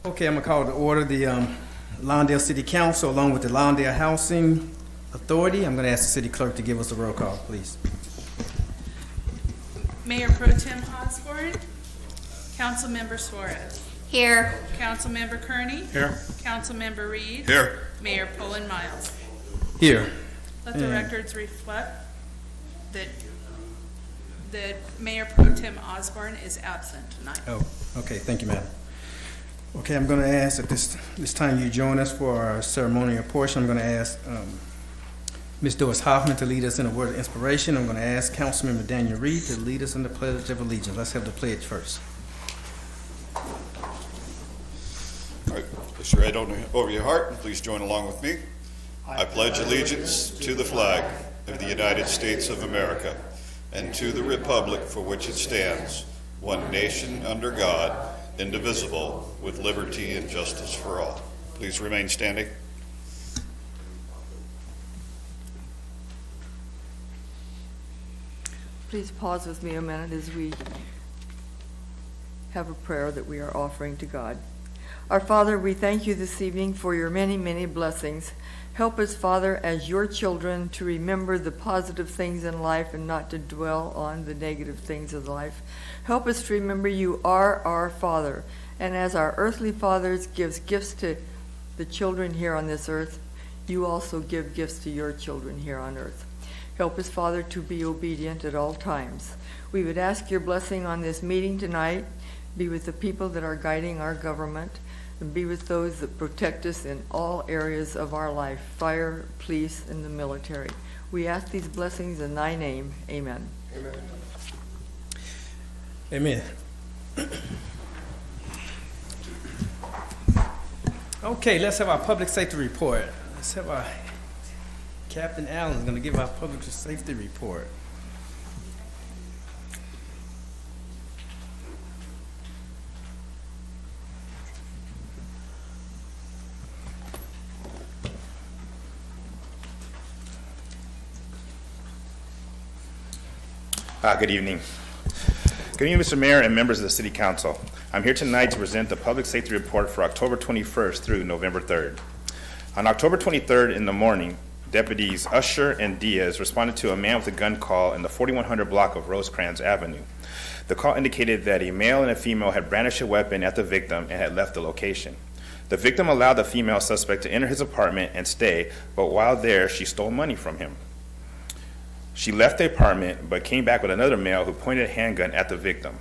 Okay, I'm going to call to order the Lawndale City Council along with the Lawndale Housing Authority. I'm going to ask the city clerk to give us a roll call, please. Mayor Pro Tem Osborne. Councilmember Suarez. Here. Councilmember Kearney. Here. Councilmember Reed. Here. Mayor Pullen Miles. Here. Let the records reflect that Mayor Pro Tem Osborne is absent tonight. Oh, okay. Thank you, madam. Okay, I'm going to ask at this time you join us for our ceremonial portion. I'm going to ask Ms. Doris Hoffman to lead us in a word of inspiration. I'm going to ask Councilmember Daniel Reed to lead us in the Pledge of Allegiance. Let's have the pledge first. All right, place your head over your heart and please join along with me. I pledge allegiance to the flag of the United States of America and to the republic for which it stands, one nation under God, indivisible, with liberty and justice for all. Please remain standing. Please pause with me a minute as we have a prayer that we are offering to God. Our Father, we thank you this evening for your many, many blessings. Help us, Father, as your children, to remember the positive things in life and not to dwell on the negative things of life. Help us to remember you are our Father. And as our earthly fathers gives gifts to the children here on this earth, you also give gifts to your children here on earth. Help us, Father, to be obedient at all times. We would ask your blessing on this meeting tonight. Be with the people that are guiding our government, and be with those that protect us in all areas of our life, fire, police, and the military. We ask these blessings in thy name. Amen. Amen. Okay, let's have our public safety report. Let's have our Captain Allen is going to give our public safety report. Good evening. Good evening, Mr. Mayor and members of the City Council. I'm here tonight to present the Public Safety Report for October 21st through November 3rd. On October 23rd in the morning, Deputies Usher and Diaz responded to a man with a gun call in the 4100 block of Rosecrans Avenue. The call indicated that a male and a female had brandished a weapon at the victim and had left the location. The victim allowed the female suspect to enter his apartment and stay, but while there, she stole money from him. She left the apartment, but came back with another male who pointed a handgun at the victim.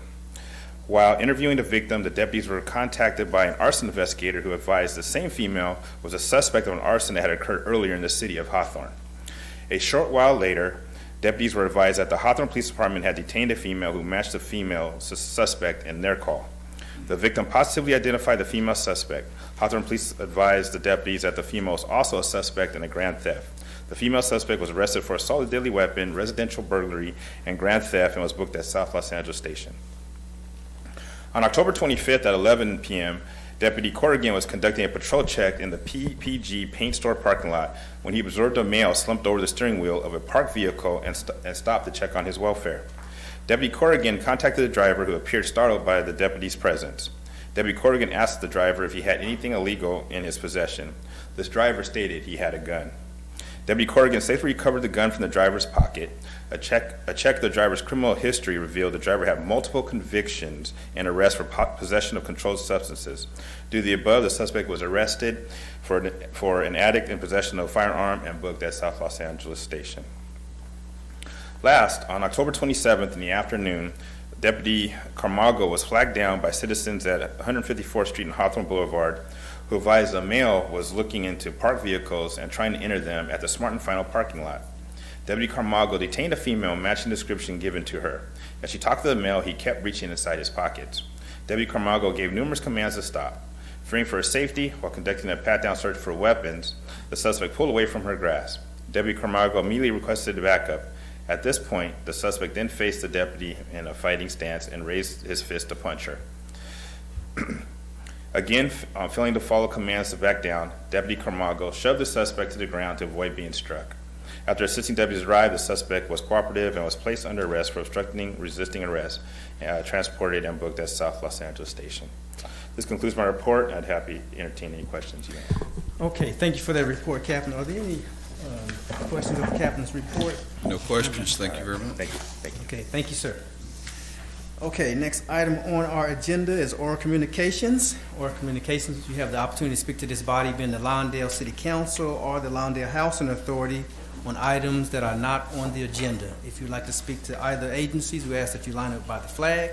While interviewing the victim, the deputies were contacted by an arson investigator who advised the same female was a suspect of an arson that had occurred earlier in the city of Hawthorne. A short while later, deputies were advised that the Hawthorne Police Department had detained a female who matched the female suspect in their call. The victim positively identified the female suspect. Hawthorne Police advised the deputies that the female was also a suspect in a grand theft. The female suspect was arrested for assault with a deadly weapon, residential burglary, and grand theft and was booked at South Los Angeles Station. On October 25th at 11 p.m., Deputy Corrigan was conducting a patrol check in the PPG paint store parking lot when he observed a male slumped over the steering wheel of a parked vehicle and stopped to check on his welfare. Deputy Corrigan contacted the driver, who appeared startled by the deputy's presence. Deputy Corrigan asked the driver if he had anything illegal in his possession. This driver stated he had a gun. Deputy Corrigan safely recovered the gun from the driver's pocket. A check of the driver's criminal history revealed the driver had multiple convictions and arrests for possession of controlled substances. Due to the above, the suspect was arrested for an addict in possession of a firearm and booked at South Los Angeles Station. Last, on October 27th in the afternoon, Deputy Carmago was flagged down by citizens at 154th Street and Hawthorne Boulevard, who advised a male was looking into parked vehicles and trying to enter them at the Smart and Final parking lot. Deputy Carmago detained a female matching the description given to her. As she talked to the male, he kept reaching inside his pockets. Deputy Carmago gave numerous commands to stop. Fearing for her safety while conducting a pat-down search for weapons, the suspect pulled away from her grasp. Deputy Carmago immediately requested backup. At this point, the suspect then faced the deputy in a fighting stance and raised his fist to punch her. Again, failing to follow commands to back down, Deputy Carmago shoved the suspect to the ground to avoid being struck. After assisting deputies arrived, the suspect was cooperative and was placed under arrest for obstructing, resisting arrest, transported and booked at South Los Angeles Station. This concludes my report. I'd happy to entertain any questions you may have. Okay, thank you for that report, Captain. Are there any questions of the Captain's report? No questions. Thank you very much. Thank you. Thank you. Okay, thank you, sir. Okay, next item on our agenda is oral communications. Oral communications, you have the opportunity to speak to this body, being the Lawndale City Council or the Lawndale Housing Authority, on items that are not on the agenda. If you'd like to speak to either agencies, we ask that you line up by the flag.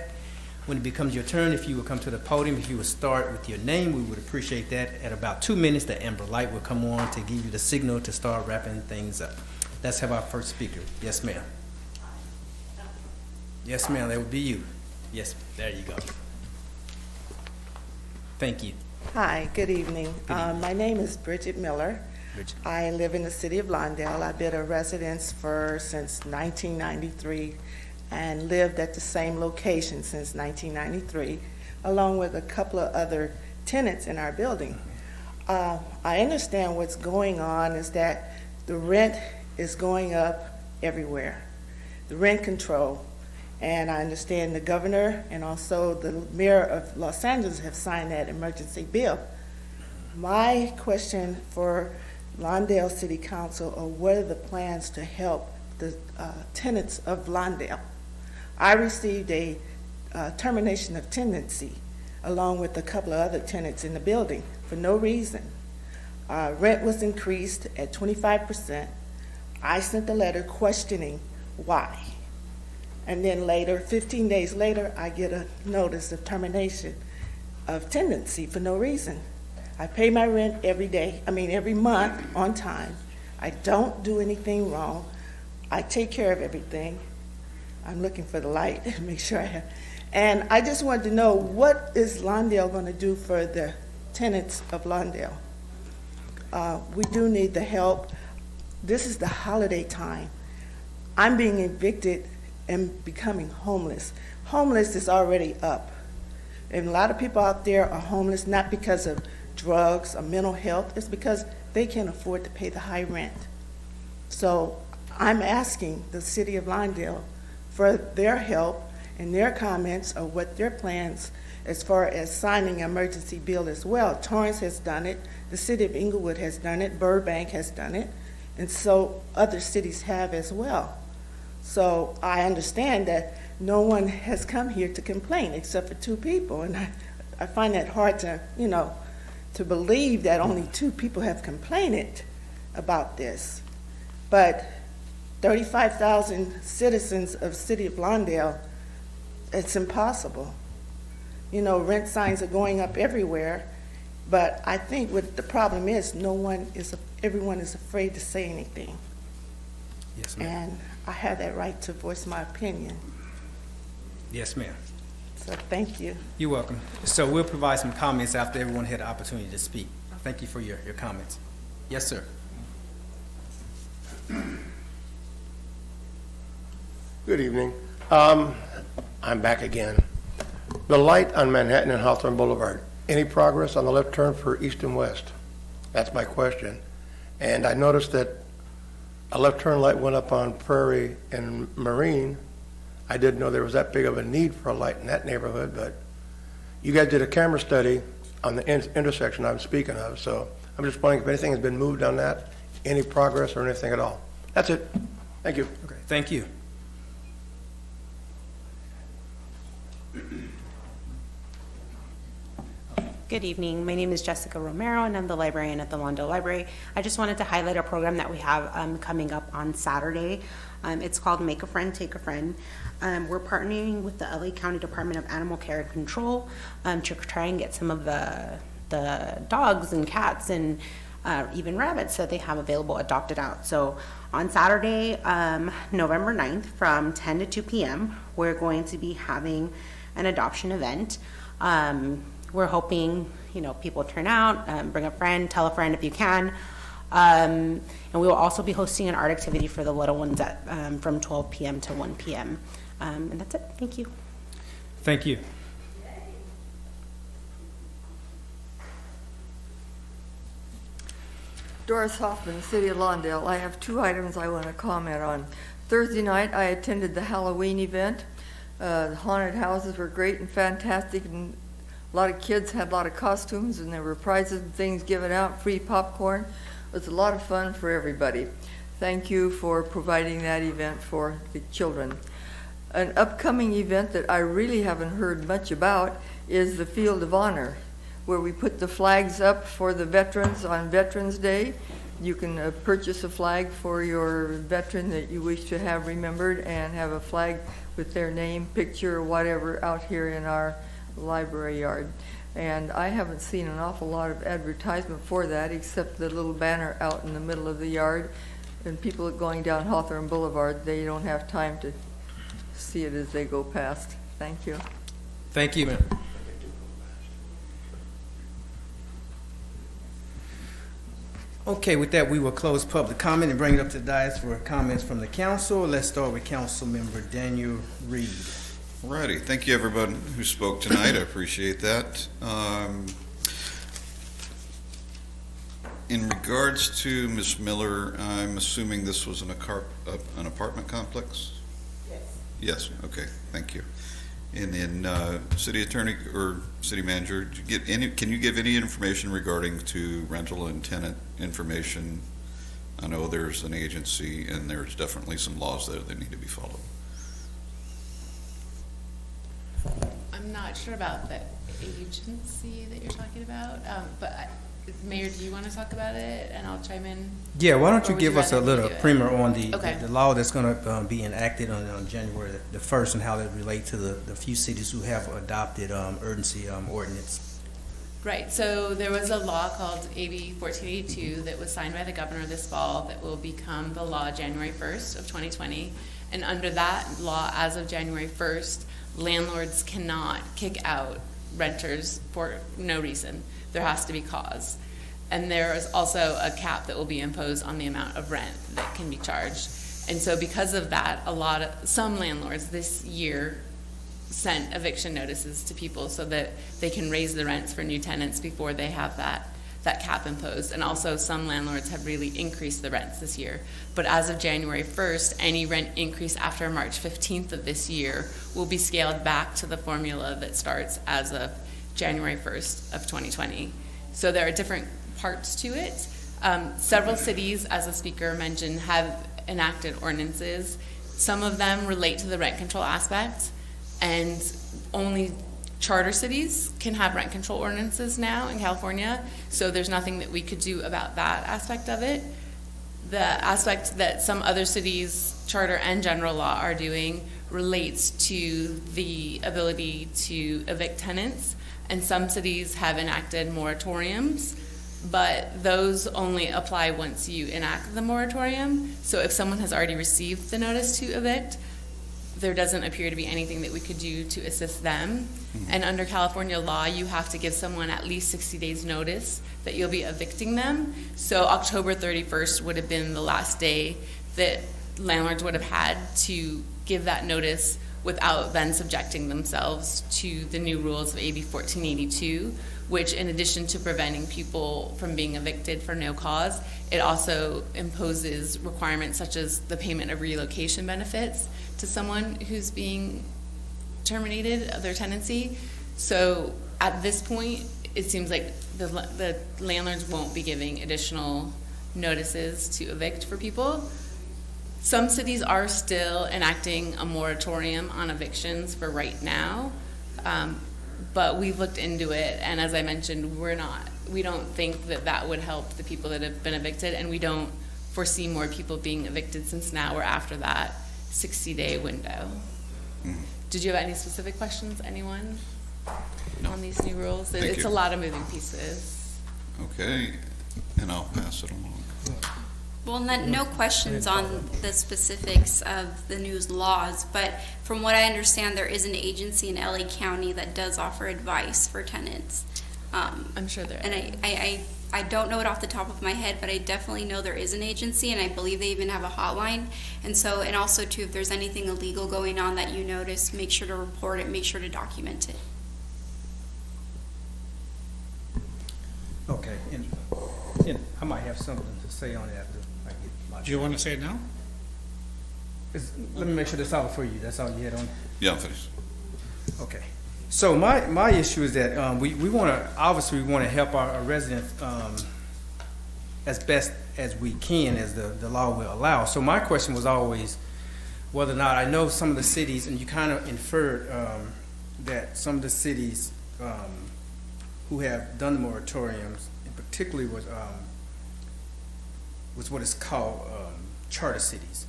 When it becomes your turn, if you will come to the podium, if you would start with your name, we would appreciate that. At about 2 minutes, the amber light will come on to give you the signal to start wrapping things up. Let's have our first speaker. Yes, ma'am. Yes, ma'am, that would be you. Yes, there you go. Thank you. Hi, good evening. My name is Bridget Miller. Bridget. I live in the city of Lawndale. I've been a resident since 1993 and lived at the same location since 1993, along with a couple of other tenants in our building. I understand what's going on is that the rent is going up everywhere, the rent control. And I understand the governor and also the mayor of Los Angeles have signed that emergency bill. My question for Lawndale City Council are what are the plans to help the tenants of Lawndale? I received a termination of tenancy along with a couple of other tenants in the building for no reason. Rent was increased at 25%. I sent a letter questioning why. And then later, 15 days later, I get a notice of termination of tenancy for no reason. I pay my rent every month on time. I don't do anything wrong. I take care of everything. I'm looking for the light to make sure I have. And I just wanted to know, what is Lawndale going to do for the tenants of Lawndale? We do need the help. This is the holiday time. I'm being evicted and becoming homeless. Homeless is already up. And a lot of people out there are homeless not because of drugs or mental health, it's because they can't afford to pay the high rent. So I'm asking the city of Lawndale for their help and their comments of what their plans as far as signing an emergency bill as well. Torrance has done it, the city of Inglewood has done it, Burbank has done it, and so other cities have as well. So I understand that no one has come here to complain except for 2 people, and I find that hard to, to believe that only 2 people have complained about this. But 35,000 citizens of the city of Lawndale, it's impossible. Rent signs are going up everywhere, but I think what the problem is, everyone is afraid to say anything. Yes, ma'am. And I have that right to voice my opinion. Yes, ma'am. So thank you. You're welcome. So we'll provide some comments after everyone had the opportunity to speak. Thank you for your comments. Yes, sir. Good evening. I'm back again. The light on Manhattan and Hawthorne Boulevard, any progress on the left turn for east and west? That's my question. And I noticed that a left turn light went up on Prairie and Marine. I didn't know there was that big of a need for a light in that neighborhood, but you guys did a camera study on the intersection I'm speaking of, so I'm just wondering if anything has been moved on that, any progress or anything at all. That's it. Thank you. Okay, thank you. Good evening. My name is Jessica Romero, and I'm the librarian at the Lawndale Library. I just wanted to highlight a program that we have coming up on Saturday. It's called Make a Friend, Take a Friend. We're partnering with the LA County Department of Animal Care and Control to try and get some of the dogs and cats and even rabbits that they have available adopted out. So on Saturday, November 9th from 10 to 2 p.m., we're going to be having an adoption event. We're hoping, people turn out, bring a friend, tell a friend if you can. And we will also be hosting an art activity for the little ones from 12 p.m. to 1 p.m. And that's it. Thank you. Thank you. Doris Hoffman, City of Lawndale. I have 2 items I want to comment on. Thursday night, I attended the Halloween event. The haunted houses were great and fantastic, and A lot of kids had a lot of costumes, and there were prizes and things given out, free popcorn. It was a lot of fun for everybody. Thank you for providing that event for the children. An upcoming event that I really haven't heard much about is the Field of Honor, where we put the flags up for the veterans on Veterans Day. You can purchase a flag for your veteran that you wish to have remembered and have a flag with their name, picture, or whatever out here in our library yard. And I haven't seen an awful lot of advertisement for that, except the little banner out in the middle of the yard. And people going down Hawthorne Boulevard, they don't have time to see it as they go past. Thank you. Thank you, ma'am. Okay, with that, we will close public comment and bring it up to the dais for comments from the council. Let's start with Council Member Daniel Reed. Alrighty, thank you everybody who spoke tonight, I appreciate that. In regards to Ms. Miller, I'm assuming this was an apartment complex? Yes. Yes, okay, thank you. And then City Attorney or City Manager, can you give any information regarding to rental and tenant information? I know there's an agency and there's definitely some laws there that need to be followed. I'm not sure about the agency that you're talking about, but Mayor, do you want to talk about it and I'll chime in? Yeah, why don't Or you would give you us a rather little do it? primer on the law that's going to be enacted on January the 1st and how that relate to the few cities who have adopted urgency ordinance. Right, so there was a law called AB 1482 that was signed by the governor this fall that will become the law January 1st of 2020. And under that law, as of January 1st, landlords cannot kick out renters for no reason. There has to be cause. And there is also a cap that will be imposed on the amount of rent that can be charged. And so because of that, some landlords this year sent eviction notices to people so that they can raise the rents for new tenants before they have that cap imposed. And also some landlords have really increased the rents this year. But as of January 1st, any rent increase after March 15th of this year will be scaled back to the formula that starts as of January 1st of 2020. So there are different parts to it. Several cities, as the speaker mentioned, have enacted ordinances. Some of them relate to the rent control aspect, and only charter cities can have rent control ordinances now in California, so there's nothing that we could do about that aspect of it. The aspect that some other cities, charter and general law, are doing relates to the ability to evict tenants, and some cities have enacted moratoriums, but those only apply once you enact the moratorium. So if someone has already received the notice to evict, there doesn't appear to be anything that we could do to assist them. And under California law, you have to give someone at least 60 days notice that you'll be evicting them. So October 31st would have been the last day that landlords would have had to give that notice without then subjecting themselves to the new rules of AB 1482, which, in addition to preventing people from being evicted for no cause, it also imposes requirements such as the payment of relocation benefits to someone who's being terminated of their tenancy. So at this point, it seems like the landlords won't be giving additional notices to evict for people. Some cities are still enacting a moratorium on evictions for right now, but we've looked into it, and as I mentioned, we don't think that would help the people that have been evicted, and we don't foresee more people being evicted since now we're after that 60-day window. Did you have any specific questions, anyone, on these new rules? Thank It's you. a lot of moving pieces. Okay, and I'll pass it along. Well, no questions on the specifics of the new laws, but from what I understand, there is an agency in LA County that does offer advice for tenants. I'm sure there And I don't know it off the top of my head, but I definitely know there is an agency, and I believe they even have a hotline. And also too, if there's anything illegal going on that you notice, make sure to report it, make sure to document it. Okay, and I might have something to say on it after I get my. Do you want to say it now? Let me make sure that's all for you. That's all you had on? Yeah, I'm finished. Okay. So my issue is that we want to, obviously, we want to help our residents as best as we can, as the law will allow. So my question was always whether or not, I know some of the cities, and you kind of inferred that some of the cities who have done the moratoriums, and particularly was what is called charter cities.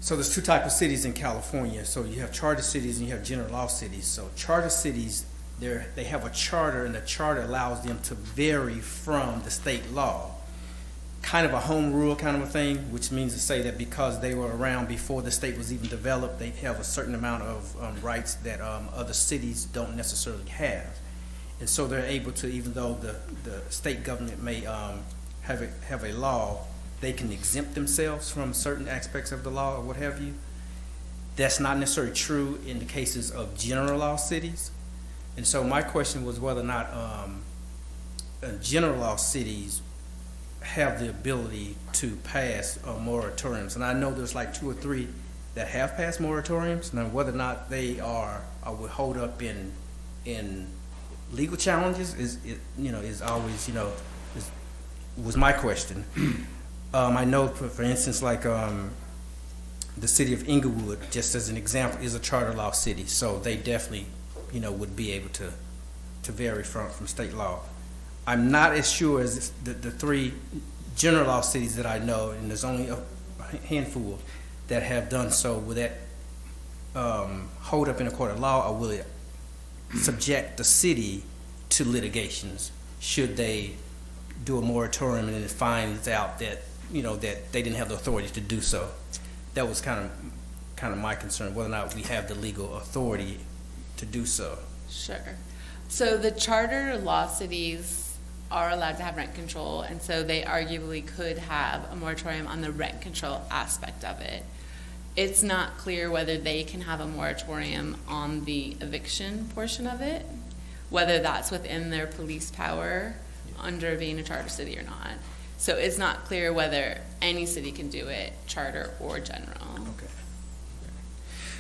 So there's two types of cities in California. So you have charter cities and you have general law cities. So charter cities, they have a charter, and the charter allows them to vary from the state law. Kind of a home rule kind of a thing, which means to say that because they were around before the state was even developed, they have a certain amount of rights that other cities don't necessarily have. And so they're able to, even though the state government may have a law, they can exempt themselves from certain aspects of the law or what have you. That's not necessarily true in the cases of general law cities. And so my question was whether or not general law cities have the ability to pass moratoriums. And I know there's like 2 or 3 that have passed moratoriums. Now, whether or not they would hold up in legal challenges is always, was my question. I know, for instance, like the city of Inglewood, just as an example, is a charter law city, so they definitely, would be able to vary from state law. I'm not as sure as the 3 general law cities that I know, and there's only a handful that have done so. Will that hold up in a court of law, or will it subject the city to litigations should they do a moratorium and then it finds out that that they didn't have the authority to do so? That was kind of my concern, whether or not we have the legal authority to do so. Sure. So the charter law cities are allowed to have rent control, and so they arguably could have a moratorium on the rent control aspect of it. It's not clear whether they can have a moratorium on the eviction portion of it, whether that's within their police power under being a charter city or not. So it's not clear whether any city can do it, charter or general. Okay.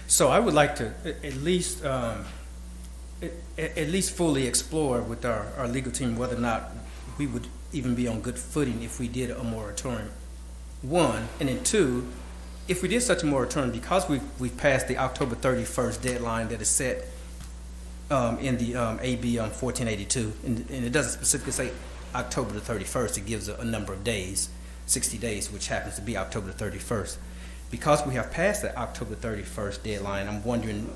So I would like to at least fully explore with our legal team whether or not we would even be on good footing if we did a moratorium. 1, and then 2, if we did such a moratorium, because we've passed the October 31st deadline that is set in the AB 1482, and it doesn't specifically say October the 31st, it gives a number of days, 60 days, which happens to be October the 31st. Because we have passed the October 31st deadline, I'm wondering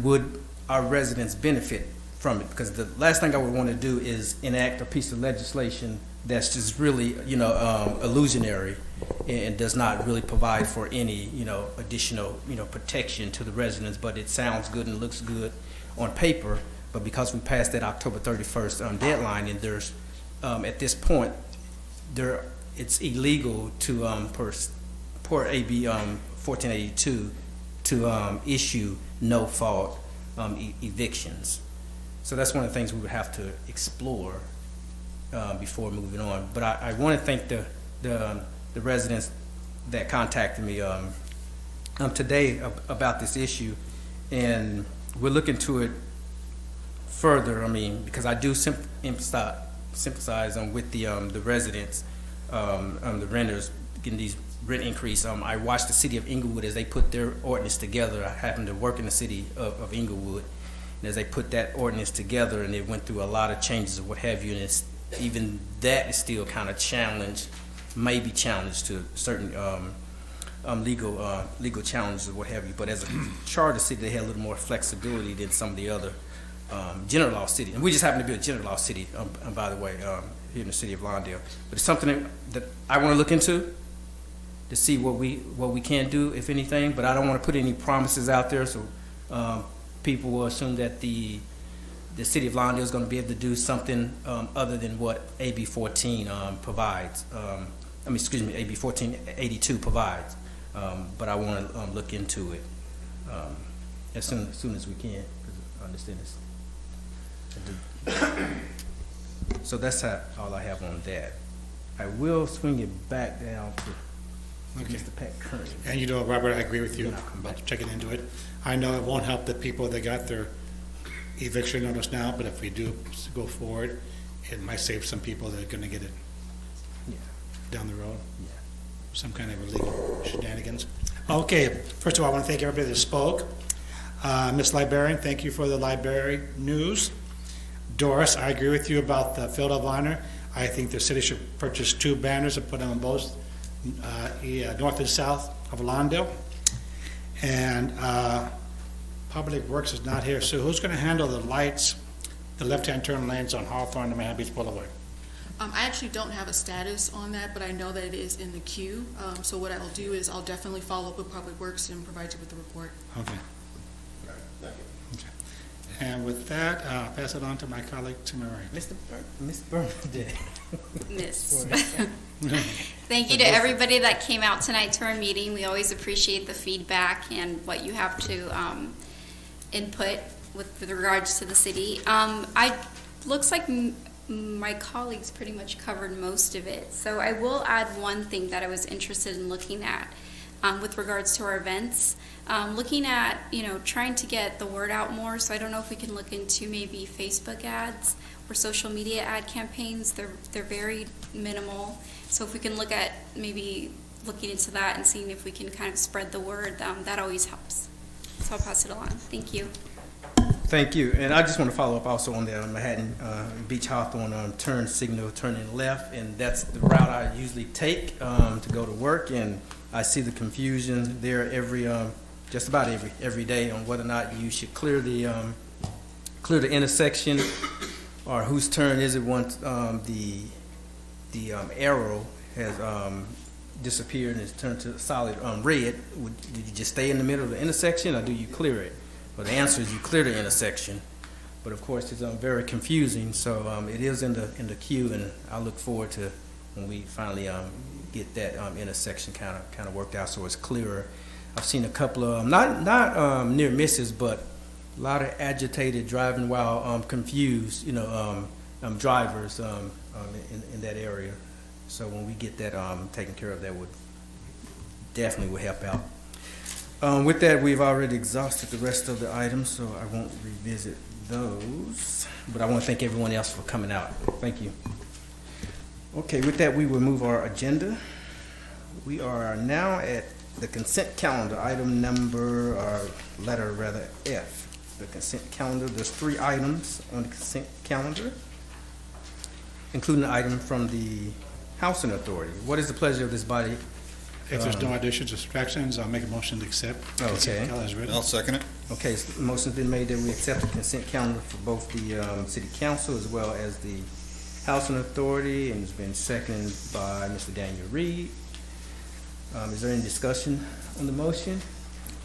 would our residents benefit from it? Because the last thing I would want to do is enact a piece of legislation that's just really, illusionary and does not really provide for any, additional, protection to the residents. But it sounds good and looks good on paper. But because we passed that October 31st deadline, and there's at this point, it's illegal to per AB 1482 to issue no fault evictions. So that's one of the things we would have to explore before moving on. But I want to thank the residents that contacted me today about this issue, and we'll look into it further. I mean, because I do sympathize with the residents, the renters getting these rent increase. I watched the city of Inglewood as they put their ordinance together. I happened to work in the city of Inglewood, and as they put that ordinance together, and it went through a lot of changes or what have you, and even that is still kind of challenged, maybe challenged to certain legal challenges or what have you. But as a charter city, they had a little more flexibility than some of the other general law cities. And we just happen to be a general law city, by the way, here in the city of Lawndale. But it's something that I want to look into to see what we can do, if anything. But I don't want to put any promises out there, so people will assume that the city of Lawndale is going to be able to do something other than what AB 14 provides. AB 1482 provides. But I want to look into it as soon as we can, because I understand this. So that's all I have on that. I will swing it back down to Okay. Mr. Pat Kearney. And you know, Robert, I agree with you Then I'll come back. about checking into it. I know it won't help the people that got their eviction notice now, but if we do go forward, it might save some people that are gonna get it Yeah. down the road. Yeah. Some kind of illegal shenanigans. Okay, first of all, I want to thank everybody that spoke. Ms. Librarian, thank you for the library news. Doris, I agree with you about the Field of Honor. I think the city should purchase 2 banners and put them on both north and south of Lawndale. And Public Works is not here, so who's going to handle the lights, the left-hand turn lanes on Hawthorne and Manhattan Beach Boulevard? I actually don't have a status on that, but I know that it is in the queue. So what I'll do is I'll definitely follow up with Public Works and provide you with the report. Okay. Okay. And with that, I'll pass it on to my colleague, Tamara. Miss Bernadette. Miss. Thank you to everybody that came out tonight to our meeting. We always appreciate the feedback and what you have to input with regards to the city. Looks like my colleagues pretty much covered most of it. So I will add one thing that I was interested in looking at with regards to our events. Looking at, trying to get the word out more. So I don't know if we can look into maybe Facebook ads or social media ad campaigns. They're very minimal. So if we can look at maybe looking into that and seeing if we can kind of spread the word, that always helps. So I'll pass it along. Thank you. Thank you. And I just want to follow up also on the Manhattan Beach Hawthorne turn signal, turning left, and that's the route I usually take to go to work. And I see the confusion there just about every day on whether or not you should clear the intersection or whose turn is it once the arrow has disappeared and it's turned to solid red. Did you just stay in the middle of the intersection or do you clear it? Well, the answer is you clear the intersection, but of course it's very confusing. So it is in the queue, and I look forward to when we finally get that intersection kind of worked out so it's clearer. I've seen a couple of not near misses, but a lot of agitated driving while confused, drivers in that area. So when we get that taken care of, that would definitely help out. With that, we've already exhausted the rest of the items, so I won't revisit those. But I want to thank everyone else for coming out. Thank you. Okay, with that, we will move our agenda. We are now at the consent calendar, item number, or letter rather, F. The consent calendar, there's 3 items on the consent calendar, including an item from the Housing Authority. What is the pleasure of this body? If there's no additions or subtractions, I'll make a motion to accept. Okay. As written. I'll second it. Okay, so the motion's been made that we accept the consent calendar for both the City Council as well as the Housing Authority, and it's been seconded by Mr. Daniel Reed. Is there any discussion on the motion?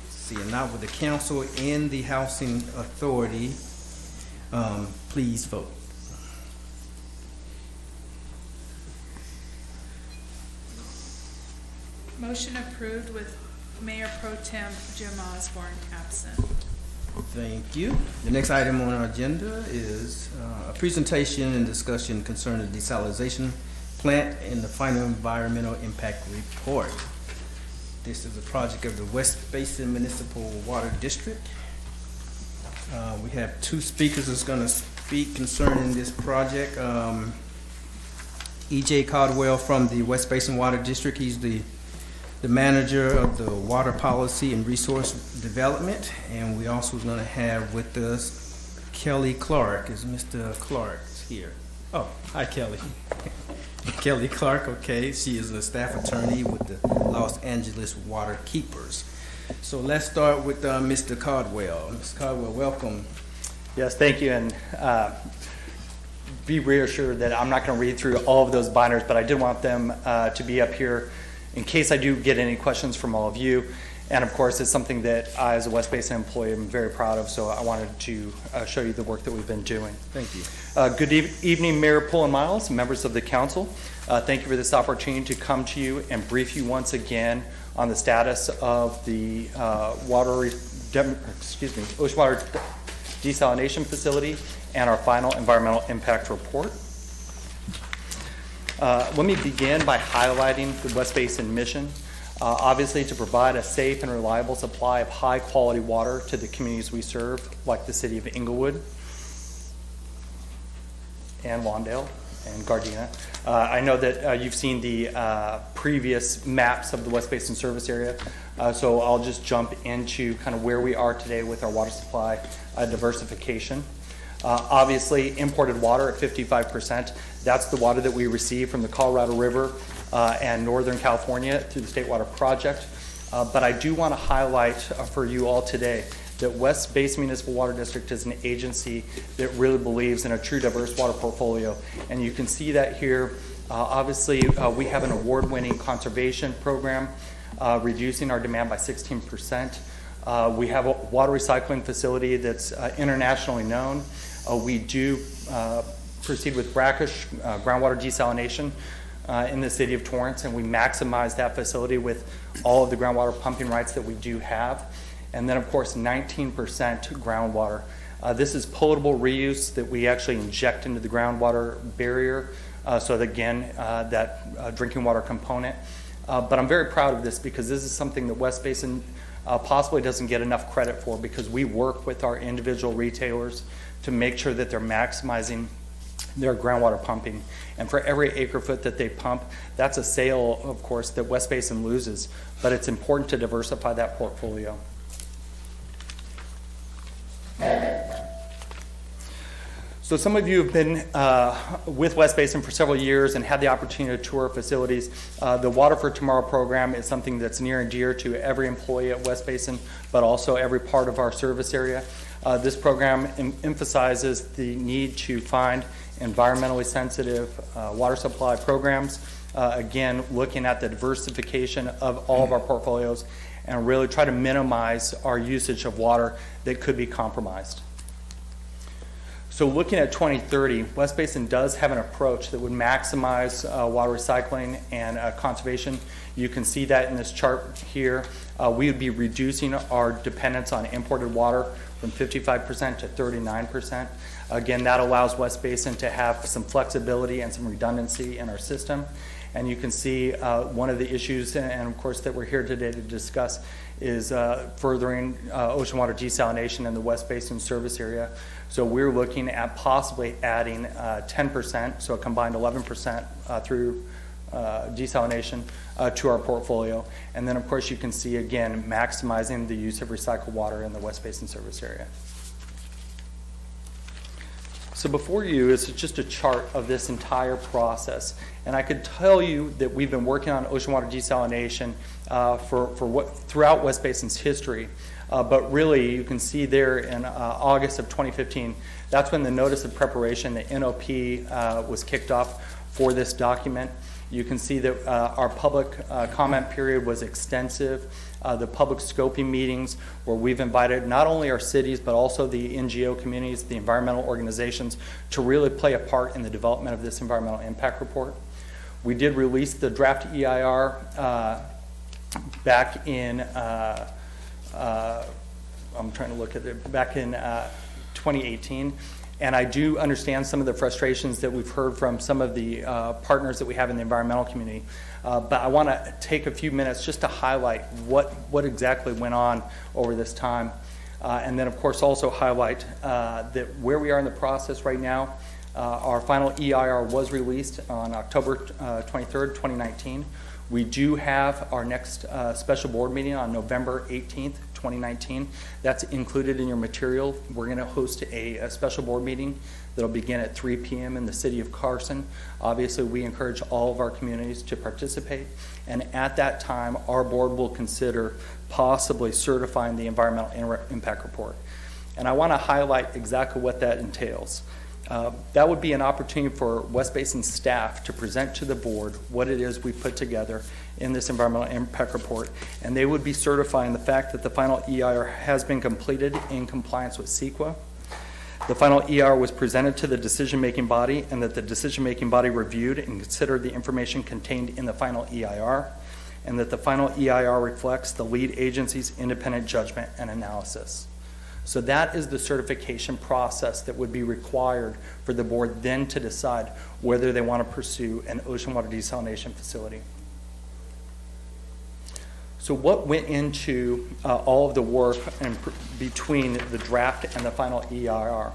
Seeing not, with the Council and the Housing Authority, please vote. Motion approved with Mayor Pro Tem Jim Osborne absent. Thank you. The next item on our agenda is a presentation and discussion concerning the desalination plant and the final environmental impact report. This is a project of the West Basin Municipal Water District. We have 2 speakers that's going to speak concerning this project. E.J. Caldwell from the West Basin Water District. He's the manager of the Water Policy and Resource Development. And we also going to have with us Kelly Clark. Is Mr. Clark here? Oh, hi, Kelly. Kelly Clark, okay. She is a staff attorney with the Los Angeles Water Keepers. So let's start with Mr. Caldwell. Mr. Caldwell, welcome. Yes, thank you, and be reassured that I'm not going to read through all of those binders, but I did want them to be up here in case I do get any questions from all of you. And of course, it's something that I, as a West Basin employee, am very proud of, so I wanted to show you the work that we've been doing. Thank you. Good evening, Mayor Poole and Miles, members of the council. Thank you for this opportunity to come to you and brief you once again on the status of the ocean water desalination facility and our final environmental impact report. Let me begin by highlighting the West Basin mission. Obviously, to provide a safe and reliable supply of high-quality water to the communities we serve, like the city of Inglewood and Lawndale and Gardena. I know that you've seen the previous maps of the West Basin service area, so I'll just jump into kind of where we are today with our water supply diversification. Obviously, imported water at 55%. That's the water that we receive from the Colorado River and Northern California through the State Water Project. But I do want to highlight for you all today that West Basin Municipal Water District is an agency that really believes in a true diverse water portfolio. And you can see that here. Obviously, we have an award-winning conservation program, reducing our demand by 16%. We have a water recycling facility that's internationally known. We do proceed with brackish groundwater desalination in the city of Torrance, and we maximize that facility with all of the groundwater pumping rights that we do have. And then, of course, 19% groundwater. This is potable reuse that we actually inject into the groundwater barrier, so that, again, that drinking water component. But I'm very proud of this because this is something that West Basin possibly doesn't get enough credit for, because we work with our individual retailers to make sure that they're maximizing their groundwater pumping. And for every acre foot that they pump, that's a sale, of course, that West Basin loses. But it's important to diversify that portfolio. So some of you have been with West Basin for several years and had the opportunity to tour facilities. The Water for Tomorrow program is something that's near and dear to every employee at West Basin, but also every part of our service area. This program emphasizes the need to find environmentally sensitive water supply programs, again, looking at the diversification of all of our portfolios and really try to minimize our usage of water that could be compromised. So looking at 2030, West Basin does have an approach that would maximize water recycling and conservation. You can see that in this chart here. We would be reducing our dependence on imported water from 55% to 39%. Again, that allows West Basin to have some flexibility and some redundancy in our system. And you can see one of the issues, and of course that we're here today to discuss, is furthering ocean water desalination in the West Basin service area. So we're looking at possibly adding 10%, so a combined 11% through desalination to our portfolio. And then of course you can see again maximizing the use of recycled water in the West Basin service area. So before you is just a chart of this entire process. And I could tell you that we've been working on ocean water desalination throughout West Basin's history. But really, you can see there in August of 2015, that's when the notice of preparation, the NOP, was kicked off for this document. You can see that our public comment period was extensive. The public scoping meetings where we've invited not only our cities but also the NGO communities, the environmental organizations, to really play a part in the development of this environmental impact report. We did release the draft EIR back in, I'm trying to look at it, back in 2018. And I do understand some of the frustrations that we've heard from some of the partners that we have in the environmental community. But I want to take a few minutes just to highlight what exactly went on over this time. And then, of course, also highlight that where we are in the process right now. Our final EIR was released on October 23rd, 2019. We do have our next special board meeting on November 18th, 2019. That's included in your material. We're going to host a special board meeting that'll begin at 3 p.m. in the city of Carson. Obviously, we encourage all of our communities to participate. And at that time, our board will consider possibly certifying the environmental impact report. And I want to highlight exactly what that entails. That would be an opportunity for West Basin staff to present to the board what it is we put together in this environmental impact report, and they would be certifying the fact that the final EIR has been completed in compliance with CEQA. The final EIR was presented to the decision-making body, and that the decision-making body reviewed and considered the information contained in the final EIR, and that the final EIR reflects the lead agency's independent judgment and analysis. So that is the certification process that would be required for the board then to decide whether they want to pursue an ocean water desalination facility. So what went into all of the work between the draft and the final EIR?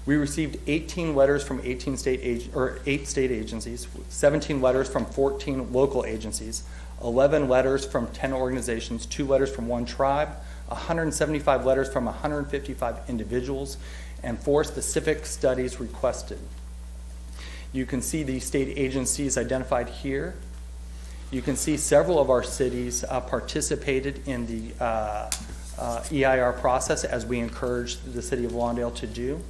We received 18 letters from 8 state agencies, 17 letters from 14 local agencies, 11 letters from 10 organizations, 2 letters from 1 tribe, 175 letters from 155 individuals, and 4 specific studies requested. You can see the state agencies identified here. You can see several of our cities participated in the EIR process, as we encouraged the city of Lawndale to do.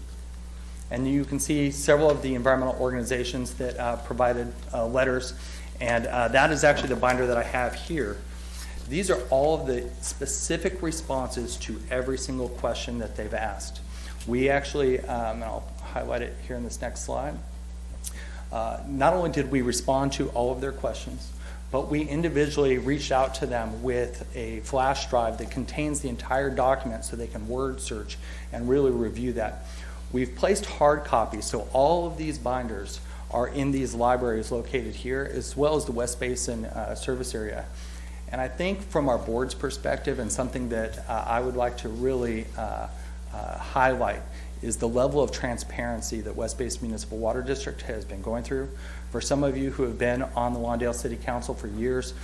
And you can see several of the environmental organizations that provided letters, and that is actually the binder that I have here. These are all of the specific responses to every single question that they've asked. We actually, and I'll highlight it here in this next slide, not only did we respond to all of their questions, but we individually reached out to them with a flash drive that contains the entire document so they can word search and really review that. We've placed hard copies, so all of these binders are in these libraries located here, as well as the West Basin service area. And I think from our board's perspective, and something that I would like to really highlight, is the level of transparency that West Basin Municipal Water District has been going through. For some of you who have been on the Lawndale City Council for years,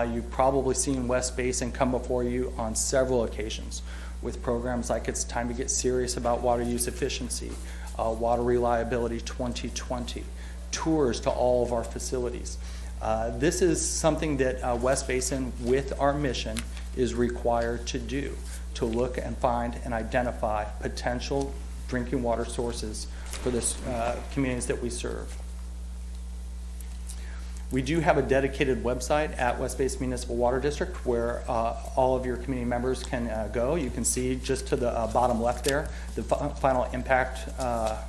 you've probably seen West Basin come before you on several occasions with programs like It's Time to Get Serious About Water Use Efficiency, Water Reliability 2020, tours to all of our facilities. This is something that West Basin, with our mission, is required to do, to look and find and identify potential drinking water sources for the communities that we serve. We do have a dedicated website at West Basin Municipal Water District where all of your community members can go. You can see just to the bottom left there, the final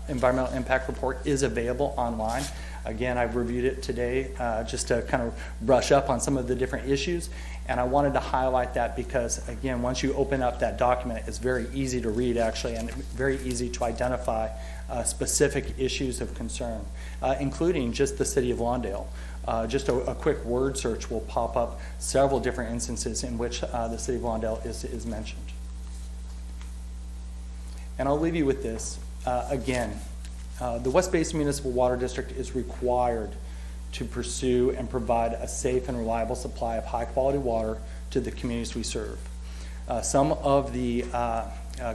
environmental impact report is available online. Again, I've reviewed it today just to kind of brush up on some of the different issues, and I wanted to highlight that because, again, once you open up that document, it's very easy to read, actually, and very easy to identify specific issues of concern, including just the city of Lawndale. Just a quick word search will pop up several different instances in which the city of Lawndale is mentioned. And I'll leave you with this. Again, the West Basin Municipal Water District is required to pursue and provide a safe and reliable supply of high-quality water to the communities we serve. Some of the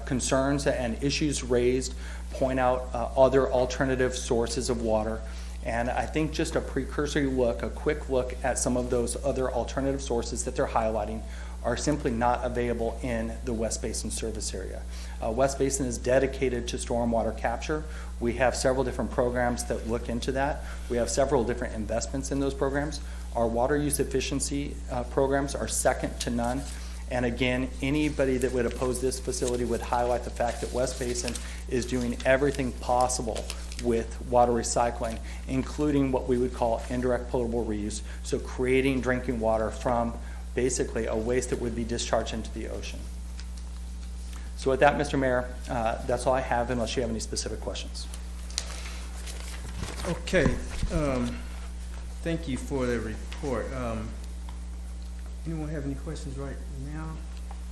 concerns and issues raised point out other alternative sources of water. And I think just a precursory look, a quick look at some of those other alternative sources that they're highlighting are simply not available in the West Basin service area. West Basin is dedicated to stormwater capture. We have several different programs that look into that. We have several different investments in those programs. Our water use efficiency programs are second to none. And again, anybody that would oppose this facility would highlight the fact that West Basin is doing everything possible with water recycling, including what we would call indirect potable reuse, so creating drinking water from basically a waste that would be discharged into the ocean. So with that, Mr. Mayor, that's all I have, unless you have any specific questions. Okay, thank you for the report. Anyone have any questions right now?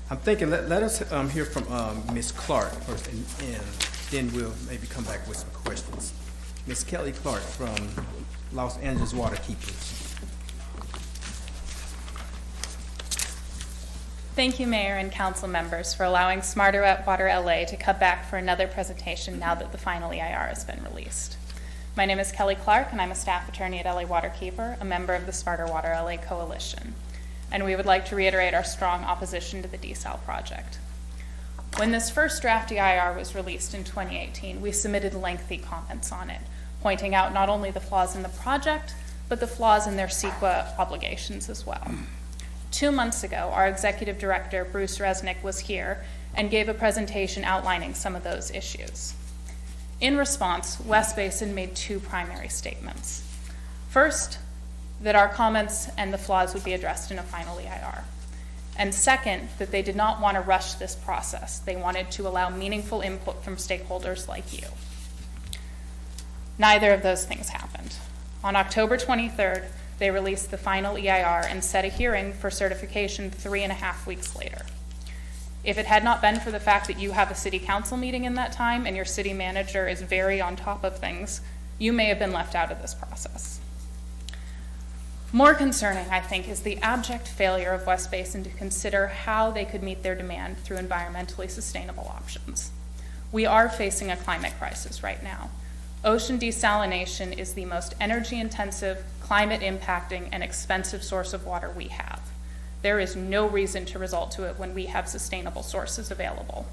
I'm thinking let us hear from Ms. Clark first, and then we'll maybe come back with some questions. Ms. Kelly Clark from Los Angeles Waterkeepers. Thank you, Mayor and Council members, for allowing Smarter at Water LA to come back for another presentation now that the final EIR has been released. My name is Kelly Clark, and I'm a staff attorney at LA Waterkeeper, a member of the Smarter Water LA Coalition. And we would like to reiterate our strong opposition to the desal project. When this first draft EIR was released in 2018, we submitted lengthy comments on it, pointing out not only the flaws in the project, but the flaws in their CEQA obligations as well. 2 months ago, our executive director, Bruce Resnick, was here and gave a presentation outlining some of those issues. In response, West Basin made 2 primary statements. First, that our comments and the flaws would be addressed in a final EIR. And second, that they did not want to rush this process. They wanted to allow meaningful input from stakeholders like you. Neither of those things happened. On October 23rd, they released the final EIR and set a hearing for certification 3.5 weeks later. If it had not been for the fact that you have a city council meeting in that time and your city manager is very on top of things, you may have been left out of this process. More concerning, I think, is the abject failure of West Basin to consider how they could meet their demand through environmentally sustainable options. We are facing a climate crisis right now. Ocean desalination is the most energy-intensive, climate-impacting, and expensive source of water we have. There is no reason to resort to it when we have sustainable sources available.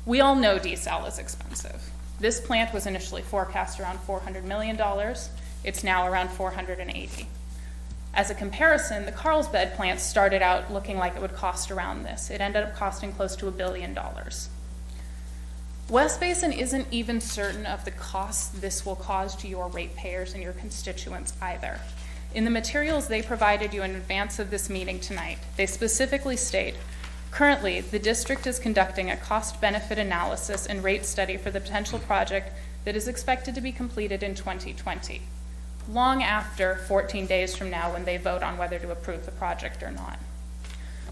We all know desal is expensive. This plant was initially forecast around $400 million. It's now around $480. As a comparison, the Carlsbad plant started out looking like it would cost around this. It ended up costing close to $1 billion. West Basin isn't even certain of the costs this will cause to your ratepayers and your constituents either. In the materials they provided you in advance of this meeting tonight, they specifically state, currently, the district is conducting a cost-benefit analysis and rate study for the potential project that is expected to be completed in 2020, long after 14 days from now when they vote on whether to approve the project or not.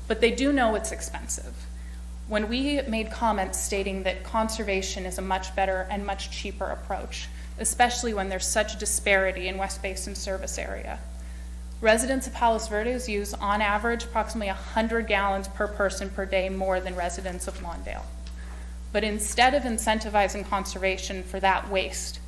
But they do know it's expensive. When we made comments stating that conservation is a much better and much cheaper approach, especially when there's such disparity in West Basin service area. Residents of Palos Verdes use, on average, approximately 100 gallons per person per day more than residents of Lawndale. But instead of incentivizing conservation for that waste,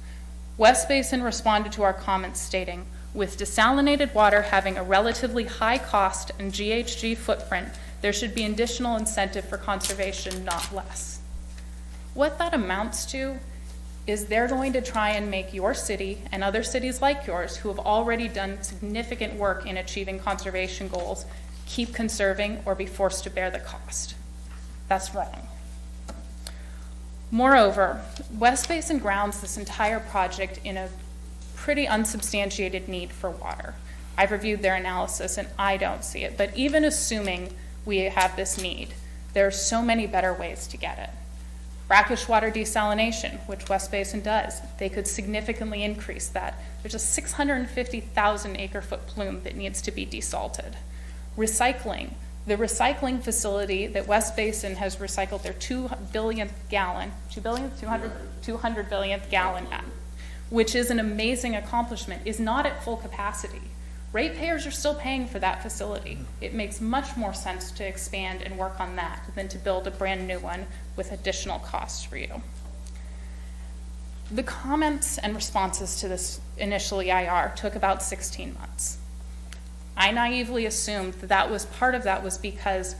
West Basin responded to our comments stating, with desalinated water having a relatively high cost and GHG footprint, there should be additional incentive for conservation, not less. What that amounts to is they're going to try and make your city and other cities like yours who have already done significant work in achieving conservation goals keep conserving or be forced to bear the cost. That's wrong. Moreover, West Basin grounds this entire project in a pretty unsubstantiated need for water. I've reviewed their analysis and I don't see it, but even assuming we have this need, there are so many better ways to get it. Brackish water desalination, which West Basin does, they could significantly increase that. There's a 650,000 acre-foot plume that needs to be desalted. Recycling, the recycling facility that West Basin has recycled their 200 billionth gallon at, which is an amazing accomplishment, is not at full capacity. Ratepayers are still paying for that facility. It makes much more sense to expand and work on that than to build a brand new one with additional costs for you. The comments and responses to this initial EIR took about 16 months. I naively assumed that part of that was because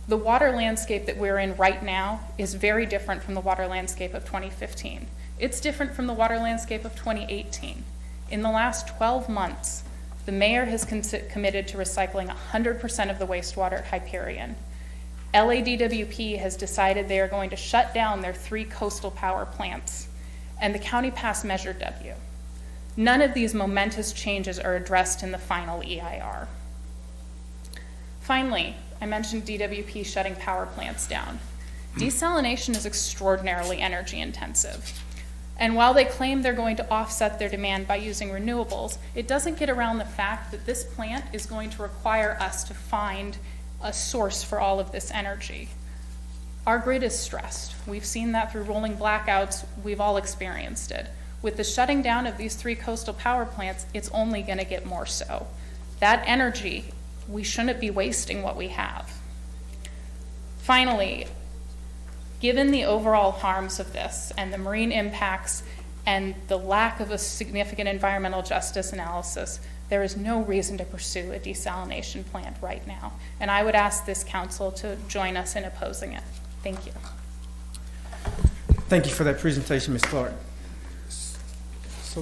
the water landscape that we're in right now is very different from the water landscape of 2015. It's different from the water landscape of 2018. In the last 12 months, the mayor has committed to recycling 100% of the wastewater at Hyperion. LADWP has decided they are going to shut down their 3 coastal power plants, and the county passed Measure W. None of these momentous changes are addressed in the final EIR. Finally, I mentioned DWP shutting power plants down. Desalination is extraordinarily energy intensive. And while they claim they're going to offset their demand by using renewables, it doesn't get around the fact that this plant is going to require us to find a source for all of this energy. Our grid is stressed. We've seen that through rolling blackouts. We've all experienced it. With the shutting down of these 3 coastal power plants, it's only going to get more so. That energy, we shouldn't be wasting what we have. Finally, given the overall harms of this and the marine impacts and the lack of a significant environmental justice analysis, there is no reason to pursue a desalination plant right now. And I would ask this council to join us in opposing it. Thank you. Thank you for that presentation, Ms. Clark. So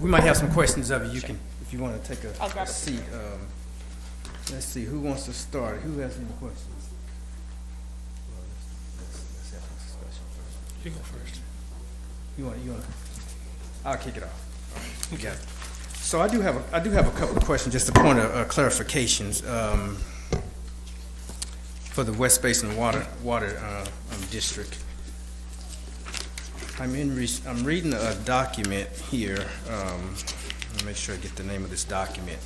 we might have some questions of you. You can, if you want to take a seat. Let's see, who wants to start? Who has any questions? Let's have a discussion first. You go first. You want? I'll kick it off. All right, you got it. So I do have a couple of questions, just a point of clarifications for the West Basin Water District. I'm reading a document here. Let me make sure I get the name of this document.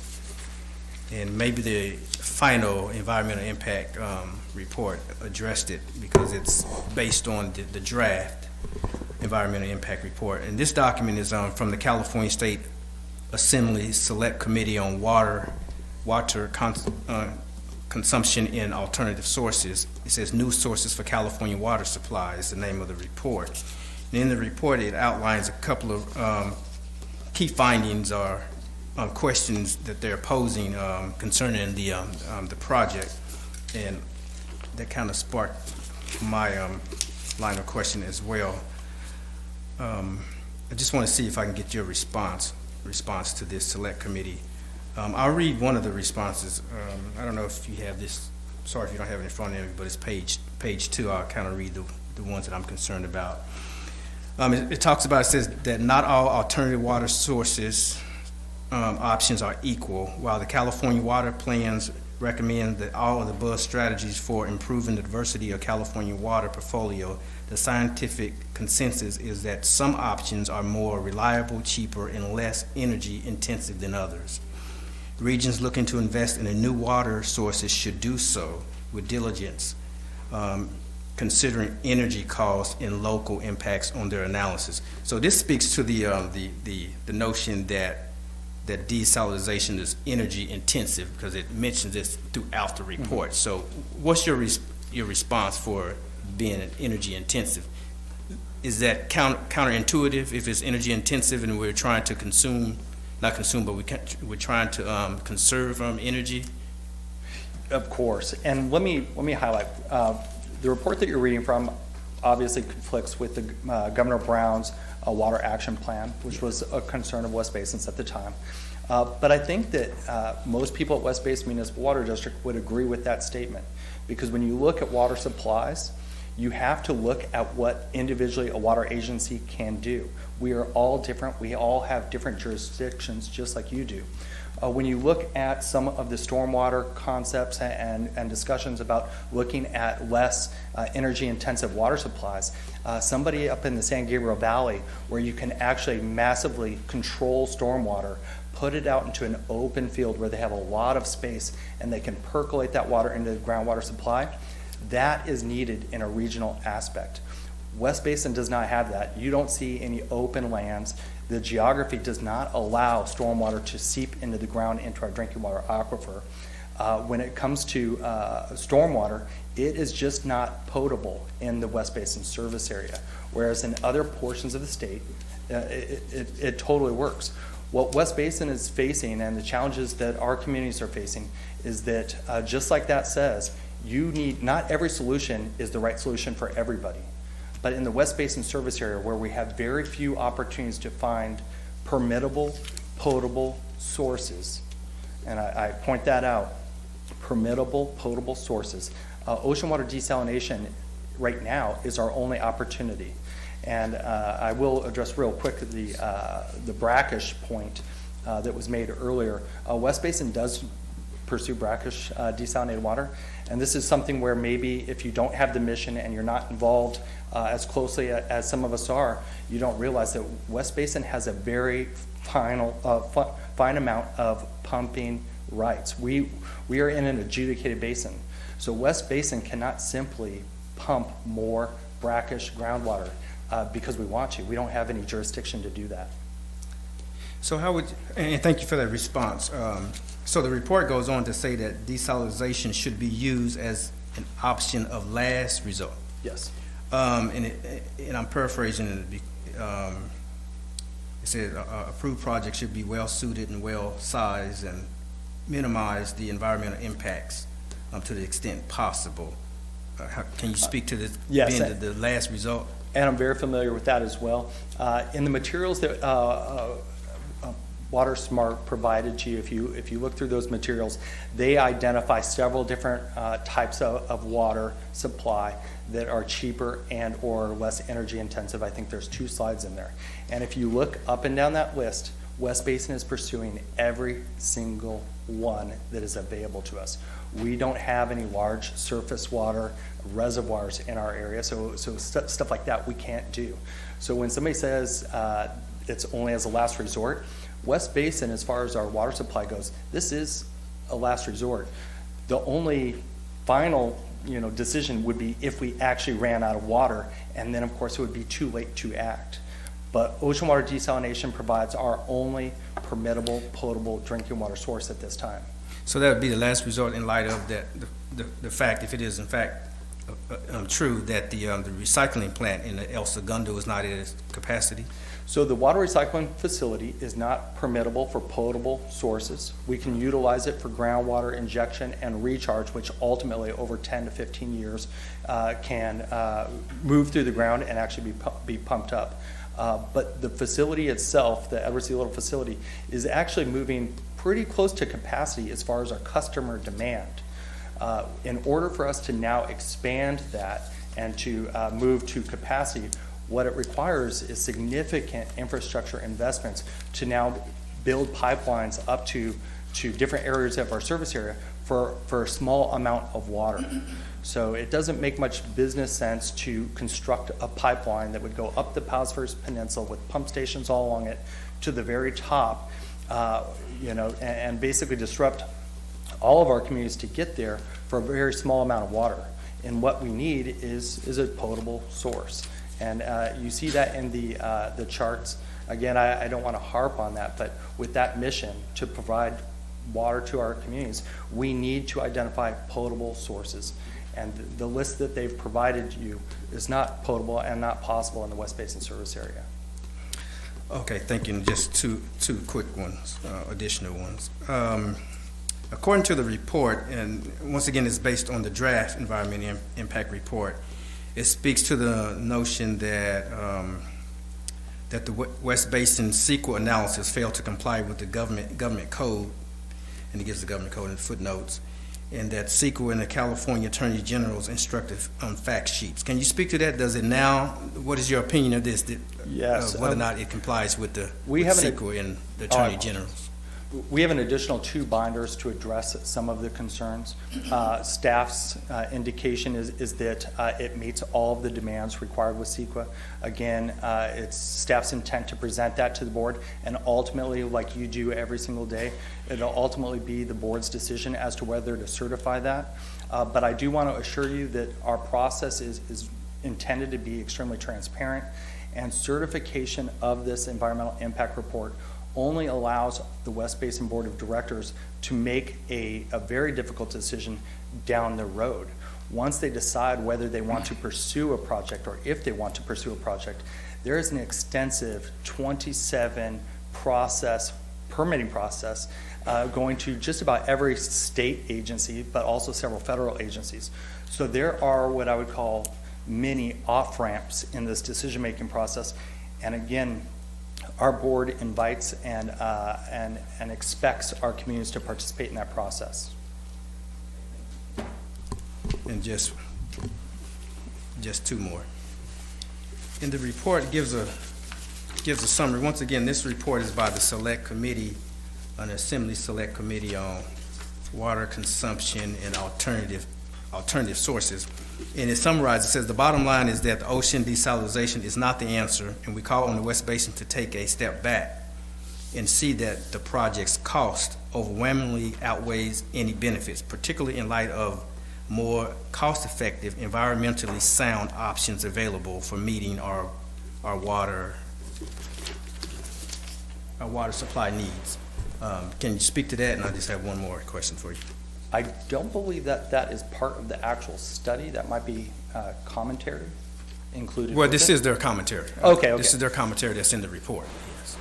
And maybe the final environmental impact report addressed it because it's based on the draft environmental impact report. And this document is from the California State Assembly Select Committee on Water Consumption in Alternative Sources. It says new sources for California water supply is the name of the report. And in the report, it outlines a couple of key findings or questions that they're posing concerning the project, and that kind of sparked my line of question as well. I just want to see if I can get your response to this select committee. I'll read one of the responses. I don't know if you have this. Sorry if you don't have it in front of you, but it's page 2. I'll kind of read the ones that I'm concerned about. It talks about, it says that not all alternative water sources options are equal. While the California water plans recommend that all of the above strategies for improving the diversity of California water portfolio, the scientific consensus is that some options are more reliable, cheaper, and less energy intensive than others. Regions looking to invest in a new water sources should do so with diligence, considering energy costs and local impacts on their analysis. So this speaks to the notion that desalination is energy intensive because it mentions this throughout the report. So what's your response for being energy intensive? Is that counterintuitive if it's energy intensive and we're trying to we're trying to conserve energy? Of course, and let me highlight the report that you're reading from. Obviously, conflicts with the Governor Brown's water action plan, which was a concern of West Basins at the time. But I think that most people at West Basin Municipal Water District would agree with that statement, because when you look at water supplies, you have to look at what individually a water agency can do. We are all different. We all have different jurisdictions, just like you do. When you look at some of the stormwater concepts and discussions about looking at less energy-intensive water supplies, somebody up in the San Gabriel Valley, where you can actually massively control stormwater, put it out into an open field where they have a lot of space and they can percolate that water into the groundwater supply, that is needed in a regional aspect. West Basin does not have that. You don't see any open lands. The geography does not allow stormwater to seep into the ground, into our drinking water aquifer. When it comes to stormwater, it is just not potable in the West Basin service area, whereas in other portions of the state, it totally works. What West Basin is facing and the challenges that our communities are facing is that, just like that says, not every solution is the right solution for everybody. But in the West Basin service area, where we have very few opportunities to find permittable, potable sources, and I point that out, permittable, potable sources, ocean water desalination right now is our only opportunity. And I will address real quick the brackish point that was made earlier. West Basin does pursue brackish desalinated water, and this is something where maybe if you don't have the mission and you're not involved as closely as some of us are, you don't realize that West Basin has a very fine amount of pumping rights. We are in an adjudicated basin, so West Basin cannot simply pump more brackish groundwater because we want to. We don't have any jurisdiction to do that. So and thank you for that response. So the report goes on to say that desalination should be used as an option of last resort. Yes. And I'm paraphrasing it. It said approved projects should be well suited and well sized and minimize the environmental impacts to the extent possible. Can you speak to this being the last result? And I'm very familiar with that as well. In the materials that WaterSmart provided to you, if you look through those materials, they identify several different types of water supply that are cheaper and or less energy intensive. I think there's 2 slides in there. And if you look up and down that list, West Basin is pursuing every single one that is available to us. We don't have any large surface water reservoirs in our area, so stuff like that we can't do. So when somebody says it's only as a last resort, West Basin, as far as our water supply goes, this is a last resort. The only final decision would be if we actually ran out of water, and then of course it would be too late to act. But ocean water desalination provides our only permittable potable drinking water source at this time. So that would be the last resort in light of that, the fact, if it is in fact true, that the recycling plant in El Segundo is not at its capacity? So the water recycling facility is not permittable for potable sources. We can utilize it for groundwater injection and recharge, which ultimately over 10 to 15 years can move through the ground and actually be pumped up. But the facility itself, the Edward C. Little facility, is actually moving pretty close to capacity as far as our customer demand. In order for us to now expand that and to move to capacity, what it requires is significant infrastructure investments to now build pipelines up to different areas of our service area for a small amount of water. So it doesn't make much business sense to construct a pipeline that would go up the Palos Verdes Peninsula with pump stations all along it to the very top, and basically disrupt all of our communities to get there for a very small amount of water. And what we need is a potable source. And you see that in the charts. Again, I don't want to harp on that, but with that mission to provide water to our communities, we need to identify potable sources. And the list that they've provided you is not potable and not possible in the West Basin service area. Okay, thank you. And just two quick ones, additional ones. According to the report, and once again it's based on the draft environmental impact report, it speaks to the notion that that the West Basin CEQA analysis failed to comply with the government code, and it gives the government code in footnotes, and that CEQA and the California Attorney General's instructive fact sheets. Can you speak to that? Does it now? What is your opinion of this? Yes. Whether or not it complies with the CEQA and the Attorney General's? We have an additional 2 binders to address some of the concerns. Staff's indication is that it meets all of the demands required with CEQA. Again, it's staff's intent to present that to the board, and ultimately, like you do every single day, it'll ultimately be the board's decision as to whether to certify that. But I do want to assure you that our process is intended to be extremely transparent, and certification of this environmental impact report only allows the West Basin Board of Directors to make a very difficult decision down the road. Once they decide whether they want to pursue a project or if they want to pursue a project, there is an extensive 27 permitting process going to just about every state agency, but also several federal agencies. So there are what I would call many off-ramps in this decision-making process. And again, our board invites and expects our communities to participate in that process. And just 2 more. In the report, it gives a summary. Once again, this report is by the Select Committee, an Assembly Select Committee on Water Consumption and Alternative Sources. And it summarizes, it says, the bottom line is that the ocean desalination is not the answer, and we call on the West Basin to take a step back and see that the project's cost overwhelmingly outweighs any benefits, particularly in light of more cost-effective, environmentally sound options available for meeting our water supply needs. Can you speak to that? And I just have one more question for you. I don't believe that is part of the actual study. That might be commentary included. Well, this is their commentary. Okay. This is their commentary that's in the report. Yes.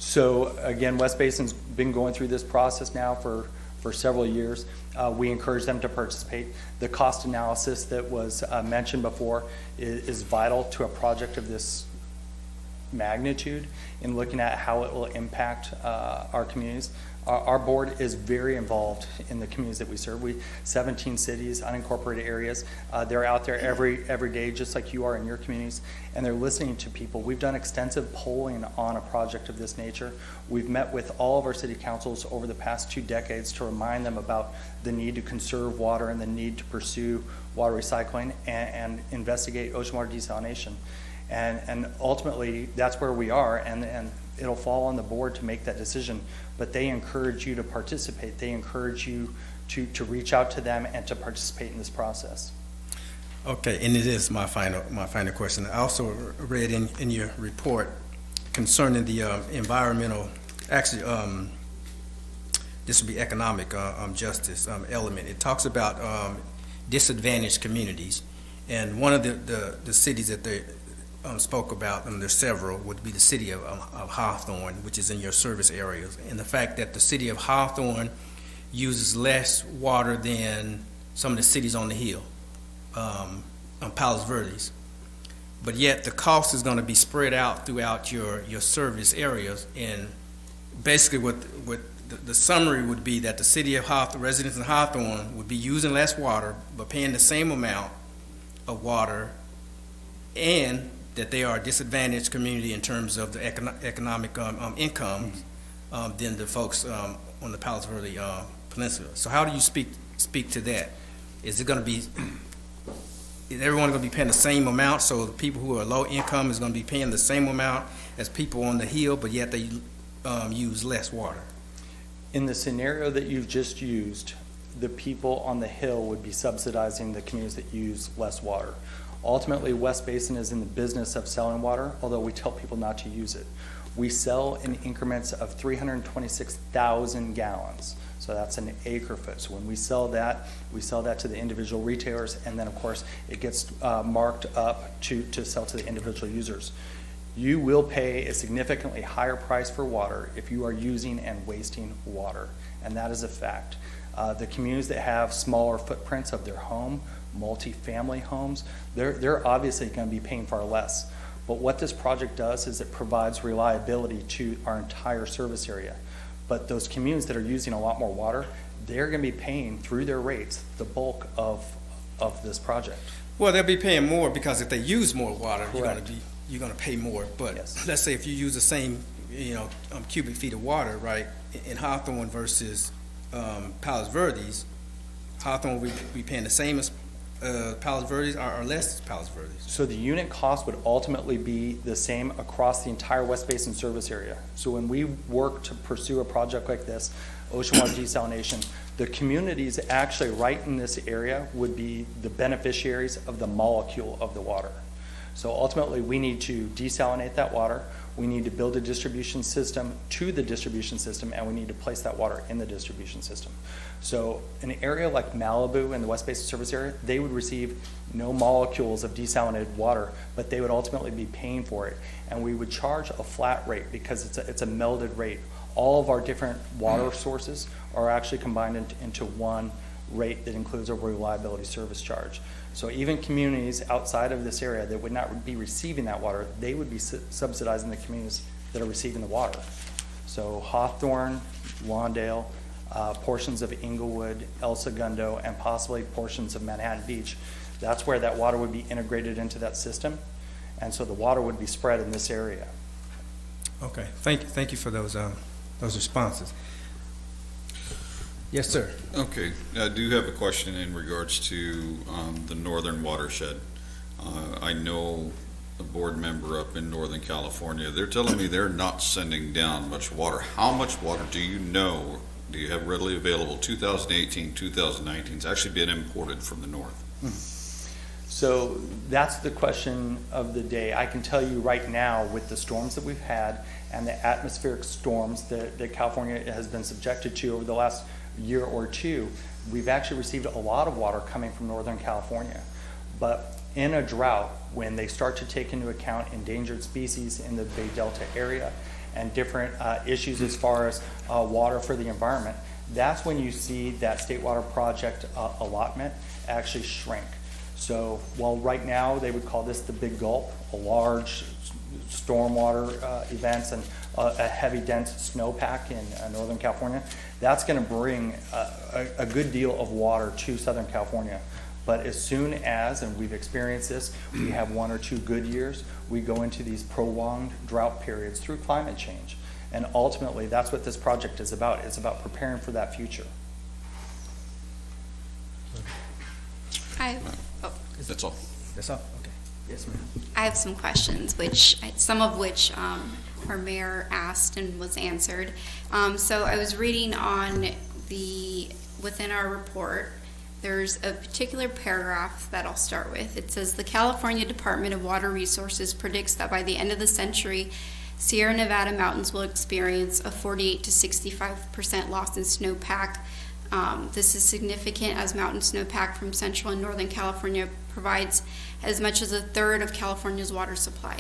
So again, West Basin's been going through this process now for several years. We encourage them to participate. The cost analysis that was mentioned before is vital to a project of this magnitude in looking at how it will impact our communities. Our board is very involved in the communities that we serve. 17 cities, unincorporated areas. They're out there every day, just like you are in your communities, and they're listening to people. We've done extensive polling on a project of this nature. We've met with all of our city councils over the past 2 decades to remind them about the need to conserve water and the need to pursue water recycling and investigate ocean water desalination. And ultimately, that's where we are, and it'll fall on the board to make that decision, but they encourage you to participate. They encourage you to reach out to them and to participate in this process. Okay, and it is my final question. I also read in your report concerning the environmental, actually, this would be economic justice element. It talks about disadvantaged communities, and one of the cities that they spoke about, and there's several, would be the city of Hawthorne, which is in your service areas, and the fact that the city of Hawthorne uses less water than some of the cities on the hill, on Palos Verdes, but yet the cost is going to be spread out throughout your service areas. And basically what the summary would be that the city of Hawthorne, residents in Hawthorne, would be using less water but paying the same amount of water, and that they are a disadvantaged community in terms of the economic income than the folks on the Palos Verdes Peninsula. So how do you speak to that? Is everyone going to be paying the same amount? So the people who are low income is going to be paying the same amount as people on the hill, but yet they use less water? In the scenario that you've just used, the people on the hill would be subsidizing the communities that use less water. Ultimately, West Basin is in the business of selling water, although we tell people not to use it. We sell in increments of 326,000 gallons. So that's an acre foot. So when we sell that to the individual retailers, and then of course it gets marked up to sell to the individual users. You will pay a significantly higher price for water if you are using and wasting water, and that is a fact. The communities that have smaller footprints of their home, multi-family homes, they're obviously going to be paying far less. But what this project does is it provides reliability to our entire service area. But those communities that are using a lot more water, they're going to be paying through their rates the bulk of this project. Well, they'll be paying more because if they use more water, you're going to pay more. But yes, let's say if you use the same cubic feet of water, right, in Hawthorne versus Palos Verdes, Hawthorne will be paying the same as Palos Verdes or less Palos Verdes. So the unit cost would ultimately be the same across the entire West Basin service area. So when we work to pursue a project like this, ocean water desalination, the communities actually right in this area would be the beneficiaries of the molecule of the water. So ultimately we need to desalinate that water, we need to build a distribution system to the distribution system, and we need to place that water in the distribution system. So an area like Malibu in the West Basin service area, they would receive no molecules of desalinated water, but they would ultimately be paying for it. And we would charge a flat rate because it's a melded rate. All of our different water sources are actually combined into one rate that includes a reliability service charge. So even communities outside of this area that would not be receiving that water, they would be subsidizing the communities that are receiving the water. So Hawthorne, Lawndale, portions of Inglewood, El Segundo, and possibly portions of Manhattan Beach, that's where that water would be integrated into that system. And so the water would be spread in this area. Okay, thank you for those responses. Yes, sir. Okay, I do have a question in regards to the northern watershed. I know a board member up in Northern California, they're telling me they're not sending down much water. How much water do you know, do you have readily available 2018, 2019? It's actually been imported from the north. So that's the question of the day. I can tell you right now with the storms that we've had and the atmospheric storms that California has been subjected to over the last year or two, we've actually received a lot of water coming from Northern California. But in a drought, when they start to take into account endangered species in the Bay Delta area and different issues as far as water for the environment, that's when you see that State Water Project allotment actually shrink. So while right now they would call this the big gulp, a large stormwater events and a heavy dense snowpack in Northern California, that's going to bring a good deal of water to Southern California. But as soon as, and we've experienced this, we have 1 or 2 good years, we go into these prolonged drought periods through climate change. And ultimately, that's what this project is about. It's about preparing for that future. That's all. That's all? Okay. Yes, ma'am. I have some questions, some of which our mayor asked and was answered. So I was reading on within our report, there's a particular paragraph that I'll start with. It says, the California Department of Water Resources predicts that by the end of the century, Sierra Nevada mountains will experience a 48 to 65% loss in snowpack. This is significant as mountain snowpack from central and northern California provides as much as 1/3 of California's water supply.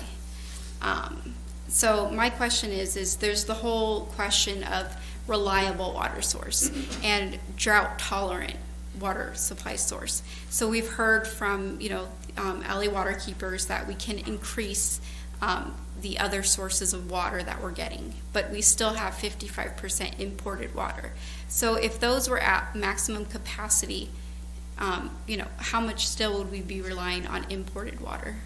So my question is there's the whole question of reliable water source and drought tolerant water supply source. So we've heard from LA water keepers that we can increase the other sources of water that we're getting, but we still have 55% imported water. So if those were at maximum capacity, how much still would we be relying on imported water?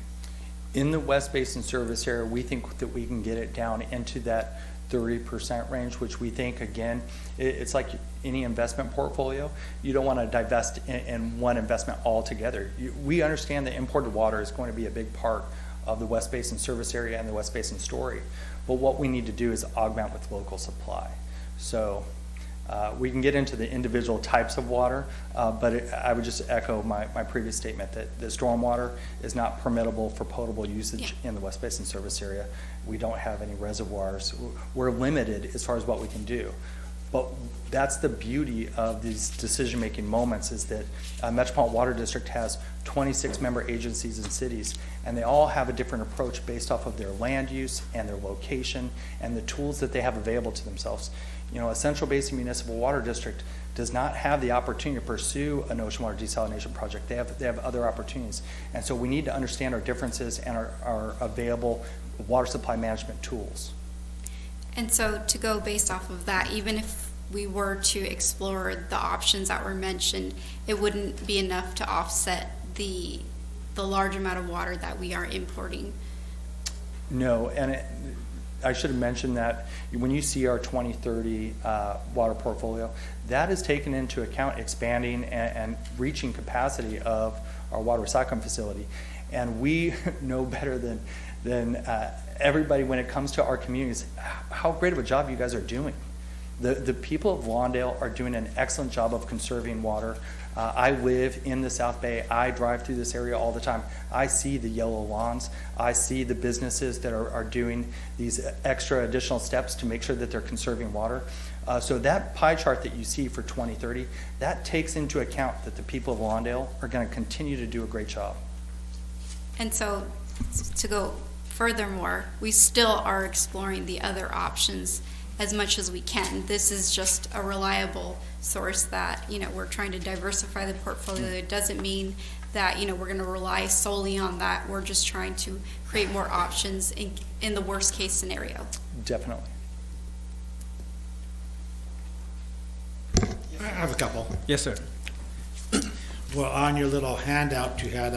In the West Basin service area, we think that we can get it down into that 30% range, which we think, again, it's like any investment portfolio. You don't want to divest in one investment altogether. We understand that imported water is going to be a big part of the West Basin service area and the West Basin story. But what we need to do is augment with local supply. So we can get into the individual types of water, but I would just echo my previous statement that the stormwater is not permittable for potable usage in the West Basin service area. We don't have any reservoirs. We're limited as far as what we can do. But that's the beauty of these decision-making moments, is that Metropolitan Water District has 26 member agencies and cities, and they all have a different approach based off of their land use and their location and the tools that they have available to themselves. A Central Basin Municipal Water District does not have the opportunity to pursue an ocean water desalination project. They have other opportunities. And so we need to understand our differences and our available water supply management tools. And so to go based off of that, even if we were to explore the options that were mentioned, it wouldn't be enough to offset the large amount of water that we are importing. No, and I should have mentioned that when you see our 2030 water portfolio, that is taken into account expanding and reaching capacity of our water recycling facility. And we know better than everybody when it comes to our communities how great of a job you guys are doing. The people of Lawndale are doing an excellent job of conserving water. I live in the South Bay. I drive through this area all the time. I see the yellow lawns. I see the businesses that are doing these extra additional steps to make sure that they're conserving water. So that pie chart that you see for 2030, that takes into account that the people of Lawndale are going to continue to do a great job. And so to go furthermore, we still are exploring the other options as much as we can. This is just a reliable source that, we're trying to diversify the portfolio. It doesn't mean that, we're going to rely solely on that. We're just trying to create more options in the worst case scenario. Definitely. I have a couple. Yes, sir. Well, on your little handout, you had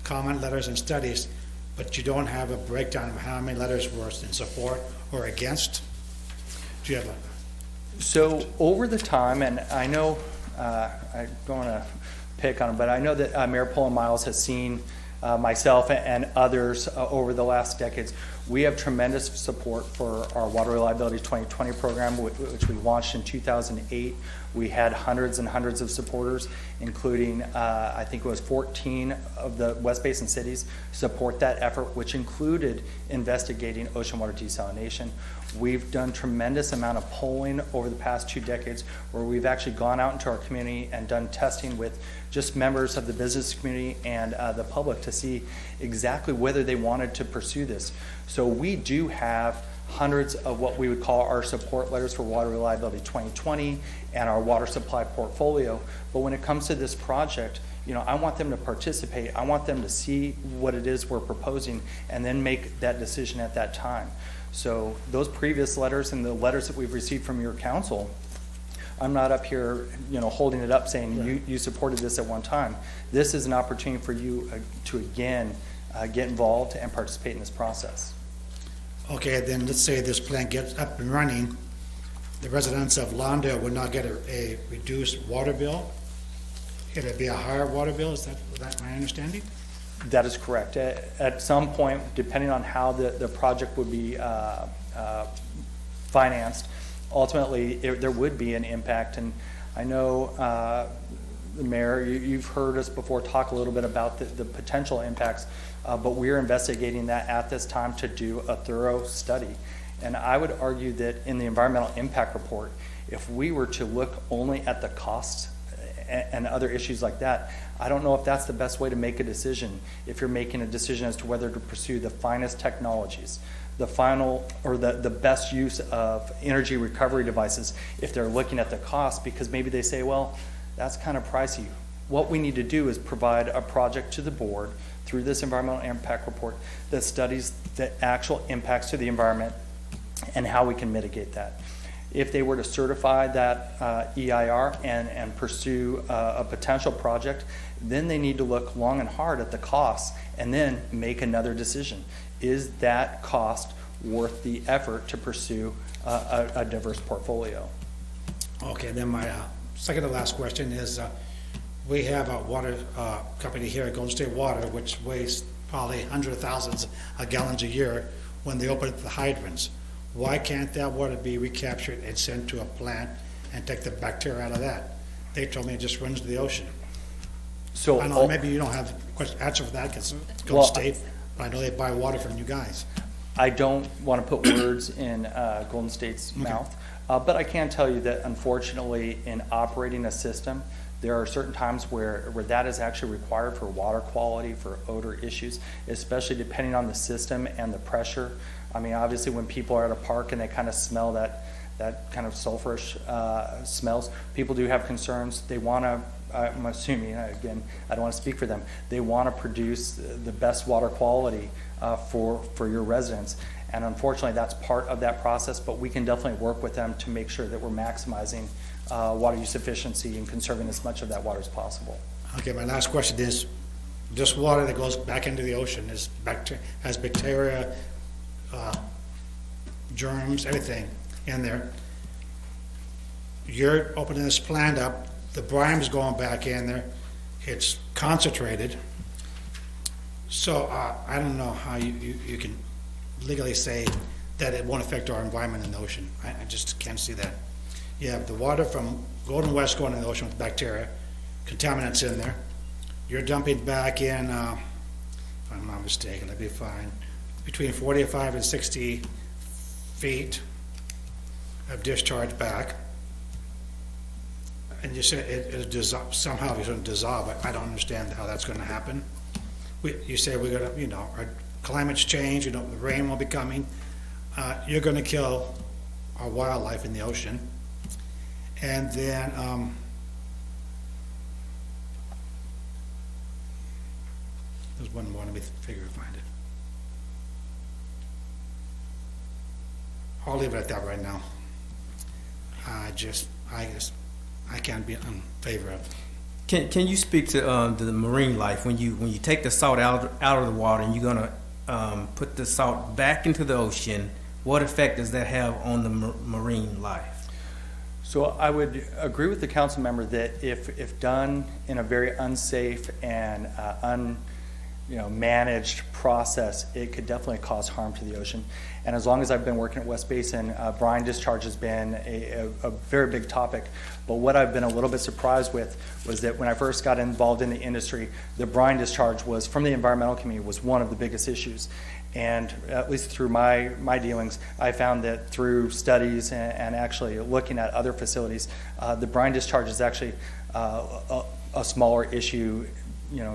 comment letters and studies, but you don't have a breakdown of how many letters were in support or against. Do you have a? So over the time, and I know I don't want to pick on him, but I know that Mayor Pullen Miles has seen myself and others over the last decades. We have tremendous support for our Water Reliability 2020 program, which we launched in 2008. We had hundreds and hundreds of supporters, including I think it was 14 of the West Basin cities support that effort, which included investigating ocean water desalination. We've done tremendous amount of polling over the past 2 decades, where we've actually gone out into our community and done testing with just members of the business community and the public to see exactly whether they wanted to pursue this. So we do have hundreds of what we would call our support letters for Water Reliability 2020 and our water supply portfolio. But when it comes to this project, I want them to participate. I want them to see what it is we're proposing and then make that decision at that time. So those previous letters and the letters that we've received from your council, I'm not up here, holding it up saying you supported this at one time. This is an opportunity for you to again get involved and participate in this process. Okay, then let's say this plant gets up and running, the residents of Lawndale would not get a reduced water bill. It'd be a higher water bill. Is that my understanding? That is correct. At some point, depending on how the project would be financed, ultimately there would be an impact. And I know, the Mayor, you've heard us before talk a little bit about the potential impacts, but we're investigating that at this time to do a thorough study. And I would argue that in the environmental impact report, if we were to look only at the costs and other issues like that, I don't know if that's the best way to make a decision if you're making a decision as to whether to pursue the finest technologies, the final or the best use of energy recovery devices if they're looking at the cost, because maybe they say, well, that's kind of pricey. What we need to do is provide a project to the board through this environmental impact report that studies the actual impacts to the environment and how we can mitigate that. If they were to certify that EIR and pursue a potential project, then they need to look long and hard at the costs and then make another decision. Is that cost worth the effort to pursue a diverse portfolio? Okay, then my second to last question is, we have a water company here at Golden State Water, which wastes probably hundreds of thousands of gallons a year when they open up the hydrants. Why can't that water be recaptured and sent to a plant and take the bacteria out of that? They told me it just runs to the ocean. So I know maybe you don't have the answer for that because Golden State, but I know they buy water from you guys. I don't want to put words in Golden State's mouth, but I can tell you that unfortunately in operating a system, there are certain times where that is actually required for water quality, for odor issues, especially depending on the system and the pressure. I mean, obviously when people are at a park and they kind of smell that kind of sulfurish smells, people do have concerns. They want to, I'm assuming, again, I don't want to speak for them, they want to produce the best water quality for your residents. And unfortunately, that's part of that process, but we can definitely work with them to make sure that we're maximizing water use efficiency and conserving as much of that water as possible. Okay, my last question is, this water that goes back into the ocean has bacteria, germs, everything in there. You're opening this plant up, the brime's going back in there, it's concentrated. So I don't know how you can legally say that it won't affect our environment in the ocean. I just can't see that. You have the water from Golden West going in the ocean with bacteria, contaminants in there. You're dumping back in, if I'm not mistaken, that'd be fine, between 45 and 60 feet of discharge back. And you said it dissolve, somehow it's going to dissolve. I don't understand how that's going to happen. You say we're going to, our climate's change, the rain will be coming. You're going to kill our wildlife in the ocean. And then there's one more, let me figure and find it. I'll leave it at that right now. I guess I can't be in favor of it. Can you speak to the marine life when you take the salt out of the water and you're gonna put the salt back into the ocean? What effect does that have on the marine life? So I would agree with the council member that if done in a very unsafe and managed process, it could definitely cause harm to the ocean. And as long as I've been working at West Basin, brine discharge has been a very big topic. But what I've been a little bit surprised with was that when I first got involved in the industry, the brine discharge was, from the environmental community, was one of the biggest issues. And at least through my dealings, I found that through studies and actually looking at other facilities, the brine discharge is actually a smaller issue,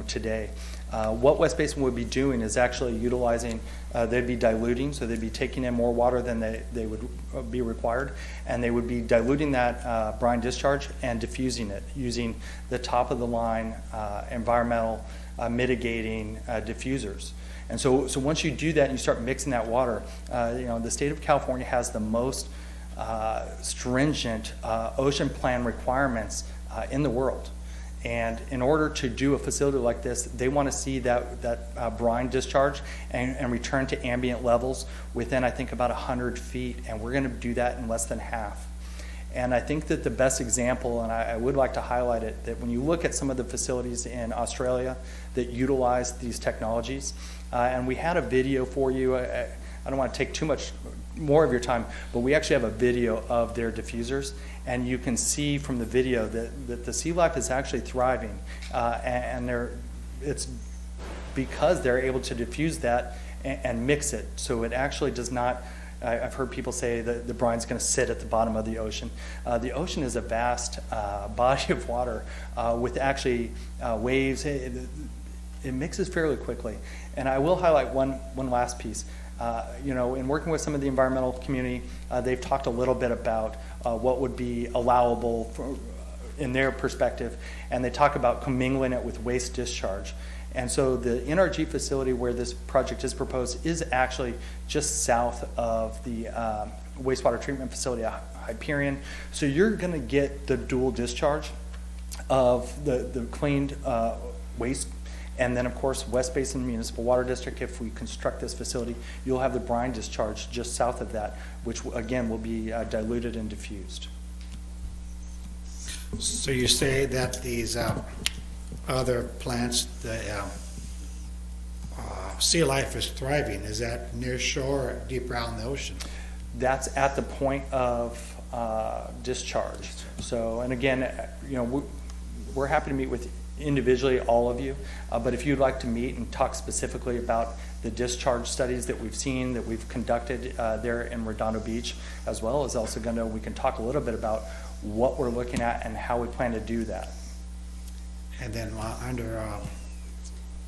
today. What West Basin would be doing is actually utilizing, they'd be diluting, so they'd be taking in more water than they would be required, and they would be diluting that brine discharge and diffusing it using the top of the line environmental mitigating diffusers. And so once you do that and you start mixing that water, the state of California has the most stringent ocean plan requirements in the world. And in order to do a facility like this, they want to see that brine discharge and return to ambient levels within, I think, about 100 feet, and we're going to do that in less than half. And I think that the best example, and I would like to highlight it, that when you look at some of the facilities in Australia that utilize these technologies, and we had a video for you, I don't want to take too much more of your time, but we actually have a video of their diffusers, and you can see from the video that the sea life is actually thriving, and it's because they're able to diffuse that and mix it, so it actually does not. I've heard people say that the brine's going to sit at the bottom of the ocean. The ocean is a vast body of water with actually waves. It mixes fairly quickly. And I will highlight one last piece. In working with some of the environmental community, they've talked a little bit about what would be allowable in their perspective, and they talk about commingling it with waste discharge. And so the NRG facility where this project is proposed is actually just south of the wastewater treatment facility at Hyperion. So you're going to get the dual discharge of the cleaned waste. And then, of course, West Basin Municipal Water District, if we construct this facility, you'll have the brine discharge just south of that, which, again, will be diluted and diffused. So you say that these other plants, the sea life is thriving. Is that near shore or deeper out in the ocean? That's at the point of discharge. So, and again, we're happy to meet with individually all of you, but if you'd like to meet and talk specifically about the discharge studies that we've seen, that we've conducted there in Redondo Beach, as well as also we can talk a little bit about what we're looking at and how we plan to do that. And then under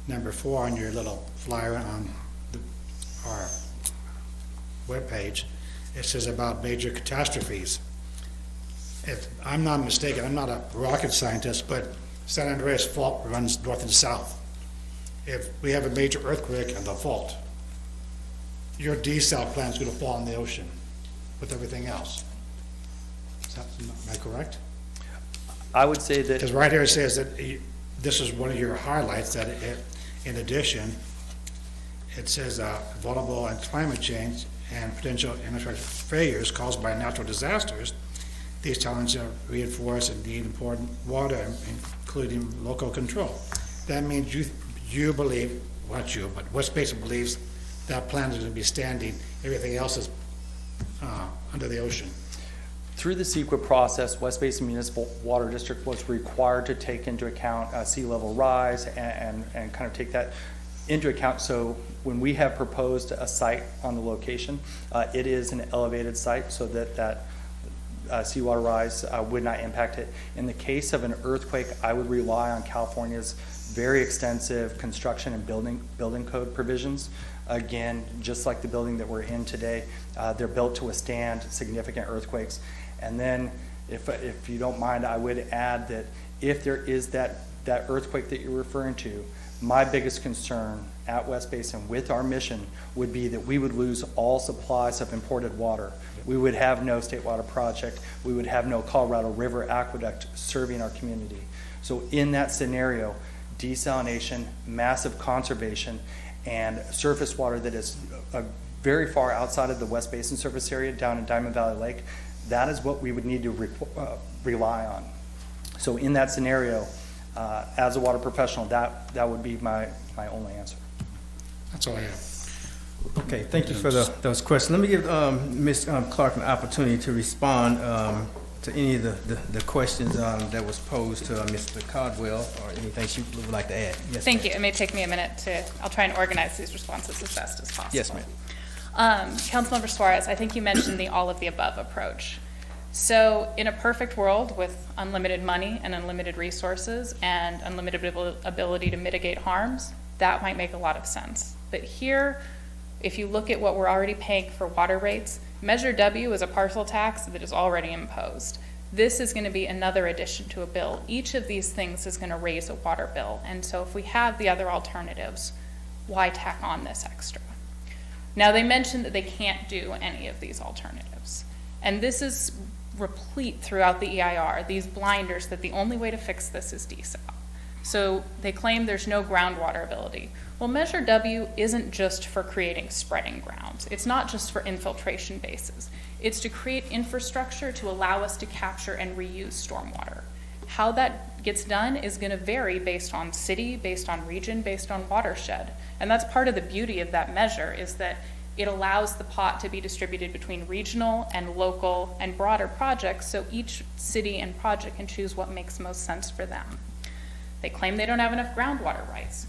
number 4 on your little flyer on our webpage, it says about major catastrophes. If I'm not mistaken, I'm not a rocket scientist, but San Andreas Fault runs north and south. If we have a major earthquake and the fault, your desal plant's going to fall in the ocean with everything else. Am I correct? I would say that... Because right here it says that this is one of your highlights, that in addition, it says vulnerable and climate change and potential infrastructure failures caused by natural disasters. These challenges are reinforced and need important water, including local control. That means you believe, not you, but West Basin believes that plant is going to be standing, everything else is under the ocean. Through the CEQA process, West Basin Municipal Water District was required to take into account sea level rise and kind of take that into account. So when we have proposed a site on the location, it is an elevated site so that seawater rise would not impact it. In the case of an earthquake, I would rely on California's very extensive construction and building code provisions. Again, just like the building that we're in today, they're built to withstand significant earthquakes. And then, if you don't mind, I would add that if there is that earthquake that you're referring to, my biggest concern at West Basin with our mission would be that we would lose all supplies of imported water. We would have no state water project. We would have no Colorado River aqueduct serving our community. So in that scenario, desalination, massive conservation, and surface water that is very far outside of the West Basin surface area down in Diamond Valley Lake, that is what we would need to rely on. So in that scenario, as a water professional, that would be my only answer. That's all I have. Okay, thank you for those questions. Let me give Ms. Clark an opportunity to respond to any of the questions that was posed to Mr. Caldwell, or anything she would like to add. Yes, Thank you. It may take me a minute I'll try and organize these responses as best as possible. Yes, ma'am. Councilmember Suarez, I think you mentioned the all of the above approach. So in a perfect world with unlimited money and unlimited resources and unlimited ability to mitigate harms, that might make a lot of sense. But here, if you look at what we're already paying for water rates, Measure W is a parcel tax that is already imposed. This is going to be another addition to a bill. Each of these things is going to raise a water bill. And so if we have the other alternatives, why tack on this extra? Now, they mentioned that they can't do any of these alternatives. And this is replete throughout the EIR, these blinders that the only way to fix this is desal. So they claim there's no groundwater ability. Well, Measure W isn't just for creating spreading grounds. It's not just for infiltration bases. It's to create infrastructure to allow us to capture and reuse stormwater. How that gets done is going to vary based on city, based on region, based on watershed. And that's part of the beauty of that measure, is that it allows the pot to be distributed between regional and local and broader projects, so each city and project can choose what makes most sense for them. They claim they don't have enough groundwater rights.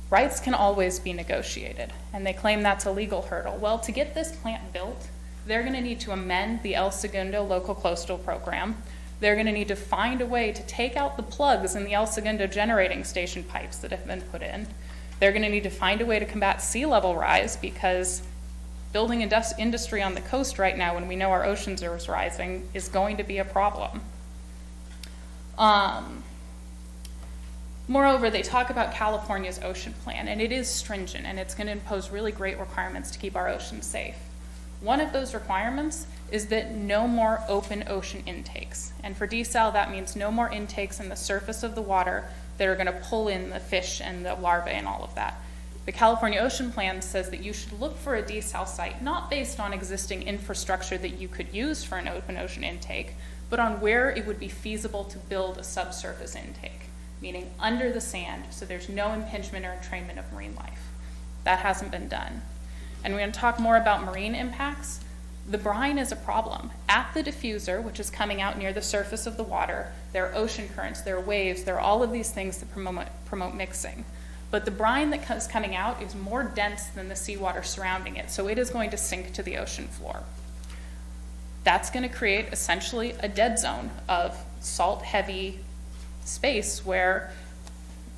Rights can always be negotiated, and they claim that's a legal hurdle. Well, to get this plant built, they're going to need to amend the El Segundo Local Coastal Program. They're going to need to find a way to take out the plugs in the El Segundo generating station pipes that have been put in. They're going to need to find a way to combat sea level rise, because building industry on the coast right now, when we know our oceans are rising, is going to be a problem. Moreover, they talk about California's ocean plan, and it is stringent, and it's going to impose really great requirements to keep our oceans safe. One of those requirements is that no more open ocean intakes. And for desal, that means no more intakes in the surface of the water that are going to pull in the fish and the larvae and all of that. The California Ocean Plan says that you should look for a desal site, not based on existing infrastructure that you could use for an open ocean intake, but on where it would be feasible to build a subsurface intake, meaning under the sand, so there's no impingement or entrainment of marine life. That hasn't been done. And we're going to talk more about marine impacts. The brine is a problem. At the diffuser, which is coming out near the surface of the water, there are ocean currents, there are waves, there are all of these things that promote mixing. But the brine that is coming out is more dense than the seawater surrounding it, so it is going to sink to the ocean floor. That's going to create essentially a dead zone of salt-heavy space where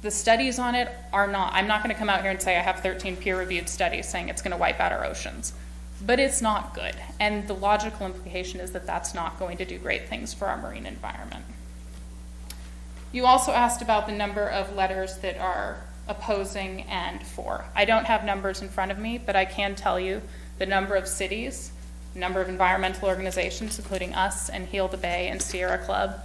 the studies on it are not. I'm not going to come out here and say I have 13 peer-reviewed studies saying it's going to wipe out our oceans. But it's not good. And the logical implication is that that's not going to do great things for our marine environment. You also asked about the number of letters that are opposing and for. I don't have numbers in front of me, but I can tell you the number of cities, the number of environmental organizations, including us and Heal the Bay and Sierra Club,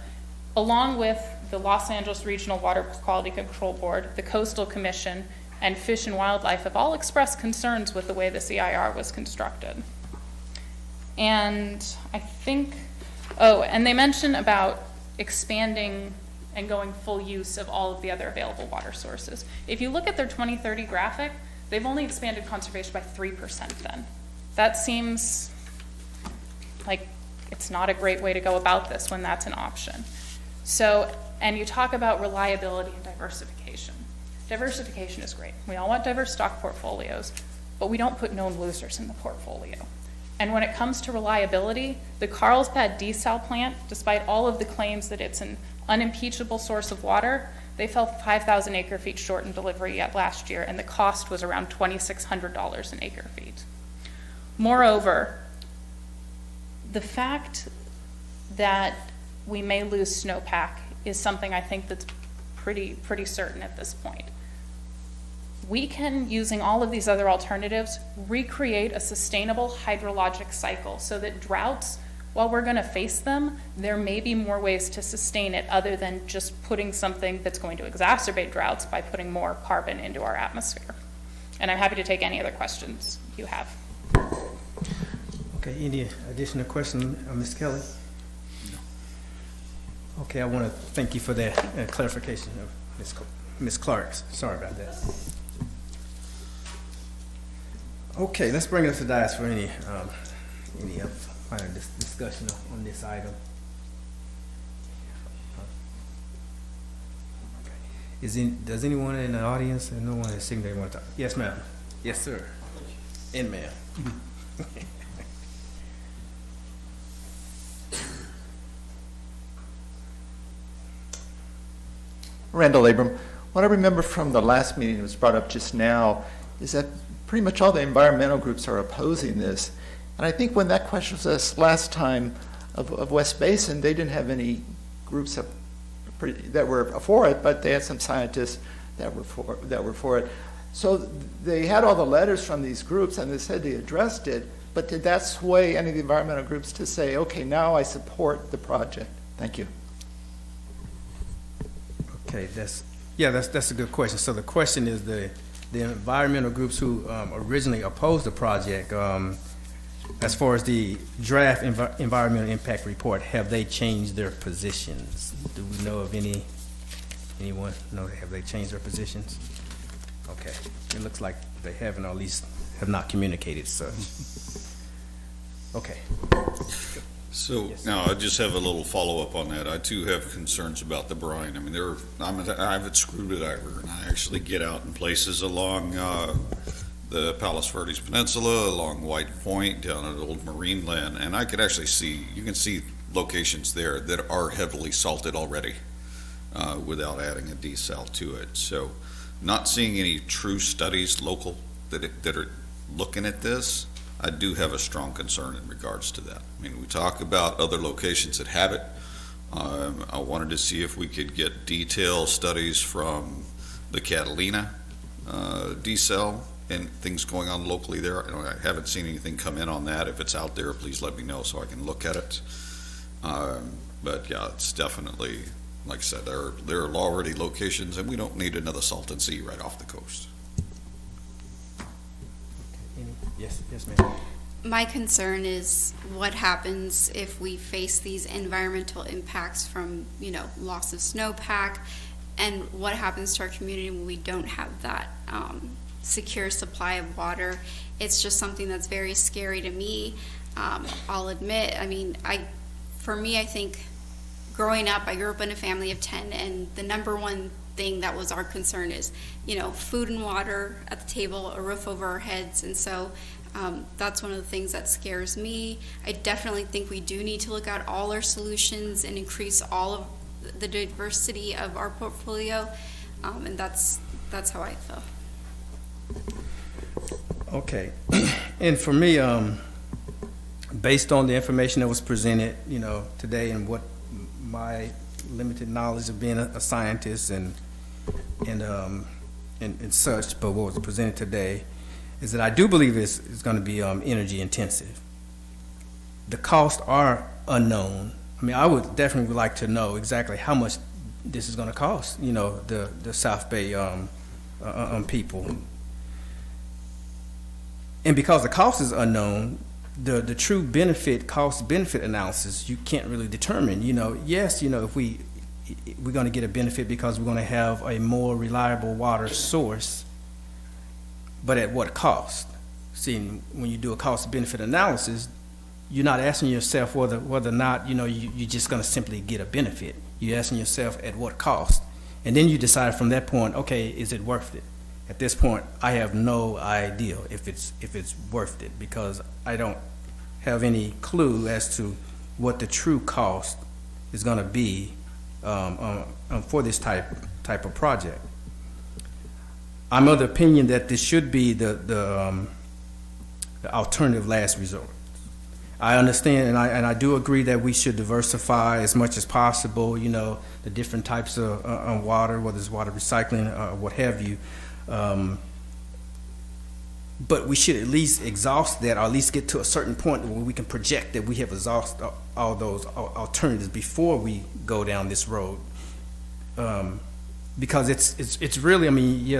along with the Los Angeles Regional Water Quality Control Board, the Coastal Commission, and Fish and Wildlife have all expressed concerns with the way the CIR was constructed. And I think, and they mention about expanding and going full use of all of the other available water sources. If you look at their 2030 graphic, they've only expanded conservation by 3% then. That seems like it's not a great way to go about this when that's an option. So, and you talk about reliability and diversification. Diversification is great. We all want diverse stock portfolios, but we don't put known losers in the portfolio. And when it comes to reliability, the Carlsbad desal plant, despite all of the claims that it's an unimpeachable source of water, they fell 5,000 acre feet short in delivery yet last year, and the cost was around $2,600 an acre feet. Moreover, the fact that we may lose snowpack is something I think that's pretty certain at this point. We can, using all of these other alternatives, recreate a sustainable hydrologic cycle so that droughts, while we're going to face them, there may be more ways to sustain it other than just putting something that's going to exacerbate droughts by putting more carbon into our atmosphere. And I'm happy to take any other questions you have. Okay, any additional questions, Ms. Kelly? No. Okay, I want to thank you for that clarification of Ms. Clark. Sorry about that. Okay, let's bring it up to dais for any final discussion on this item. Does anyone in the audience and no one has seen they want to talk? Yes, ma'am. Yes, sir. And ma'am. Randall Abram, what I remember from the last meeting that was brought up just now is that pretty much all the environmental groups are opposing this. And I think when that question was asked last time of West Basin, they didn't have any groups that were for it, but they had some scientists that were for it. So they had all the letters from these groups, and they said they addressed it, but did that sway any of the environmental groups to say, okay, now I support the project? Thank you. Okay, that's a good question. So the question is the environmental groups who originally opposed the project, as far as the draft environmental impact report, have they changed their positions? Do we know of anyone? No, have they changed their positions? Okay, it looks like they haven't, or at least have not communicated such. Okay. So Yes. now I just have a little follow-up on that. I too have concerns about the brine. I mean, I'm an avid scuba diver, and I actually get out in places along the Palos Verdes Peninsula, along White Point, down at Old Marine Land, and I could actually you can see locations there that are heavily salted already without adding a desal to it. So not seeing any true studies local that are looking at this, I do have a strong concern in regards to that. I mean, we talk about other locations that have it. I wanted to see if we could get detailed studies from the Catalina desal and things going on locally there. I haven't seen anything come in on that. If it's out there, please let me know so I can look at it. But yeah, it's definitely, like I said, there are already locations, and we don't need another Salton Sea right off the coast. Yes, ma'am. My concern is what happens if we face these environmental impacts from, loss of snowpack, and what happens to our community when we don't have that secure supply of water. It's just something that's very scary to me. I'll admit, for me, I think growing up, I grew up in a family of 10, and the number one thing that was our concern is, food and water at the table, a roof over our heads, and so that's one of the things that scares me. I definitely think we do need to look at all our solutions and increase all of the diversity of our portfolio, and that's how I feel. Okay, and for me, based on the information that was presented, today, and what my limited knowledge of being a scientist and such, but what was presented today is that I do believe it's going to be energy intensive. The costs are unknown. I would definitely like to know exactly how much this is going to cost, the South Bay people. And because the cost is unknown, the true cost-benefit analysis, you can't really determine. Yes, if we're going to get a benefit because we're going to have a more reliable water source, but at what cost? See, when you do a cost-benefit analysis, you're not asking yourself whether or not, you're just going to simply get a benefit. You're asking yourself at what cost. And then you decide from that point, okay, is it worth it? At this point, I have no idea if it's worth it, because I don't have any clue as to what the true cost is going to be for this type of project. I'm of the opinion that this should be the alternative last resort. I understand, and I do agree that we should diversify as much as possible, the different types of water, whether it's water recycling or what have you. But we should at least exhaust that, or at least get to a certain point where we can project that we have exhausted all those alternatives before we go down this road. Because it's really,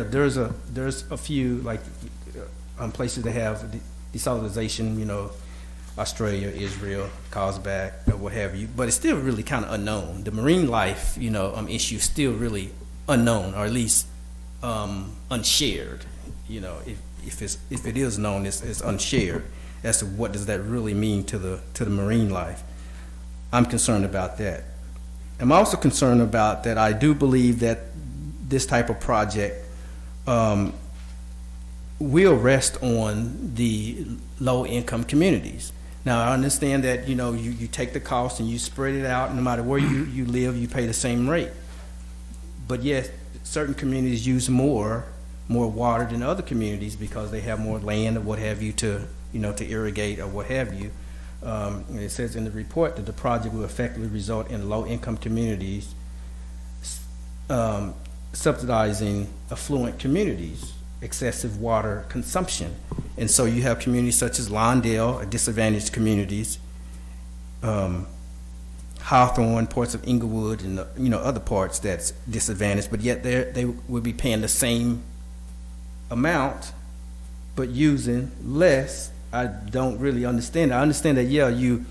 there's a few places that have desalinization, Australia, Israel, Carlsbad, or what have you, but it's still really kind of unknown. The marine life, issue is still really unknown, or at least unshared. If it is known, it's unshared as to what does that really mean to the marine life. I'm concerned about that. I'm also concerned about that. I do believe that this type of project will rest on the low-income communities. Now, I understand that you take the cost and you spread it out. No matter where you live, you pay the same rate. but yet certain communities use more water than other communities because they have more land or what have you to irrigate or what have you. It says in the report that the project will effectively result in low-income communities subsidizing affluent communities' excessive water consumption. And so you have communities such as Lawndale, disadvantaged communities, Hawthorne, parts of Inglewood, and other parts that's disadvantaged, but yet they will be paying the same amount, but using less. I don't really understand. I understand that you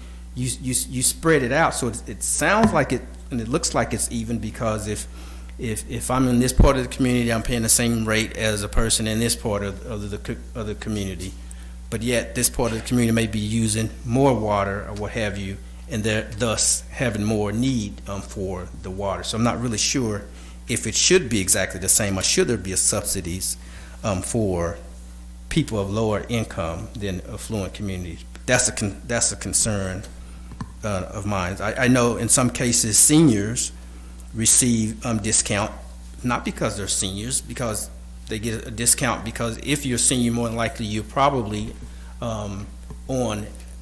spread it out, so it sounds like it, and it looks like it's even, because if I'm in this part of the community, I'm paying the same rate as a person in this part of the community, but yet this part of the community may be using more water or what have you, and they're thus having more need for the water. So I'm not really sure if it should be exactly the same, or should there be subsidies for people of lower income than affluent communities. That's a concern of mine. I know in some cases seniors receive discount, not because they're seniors, because they get a discount because if you're a senior, more than likely you're probably on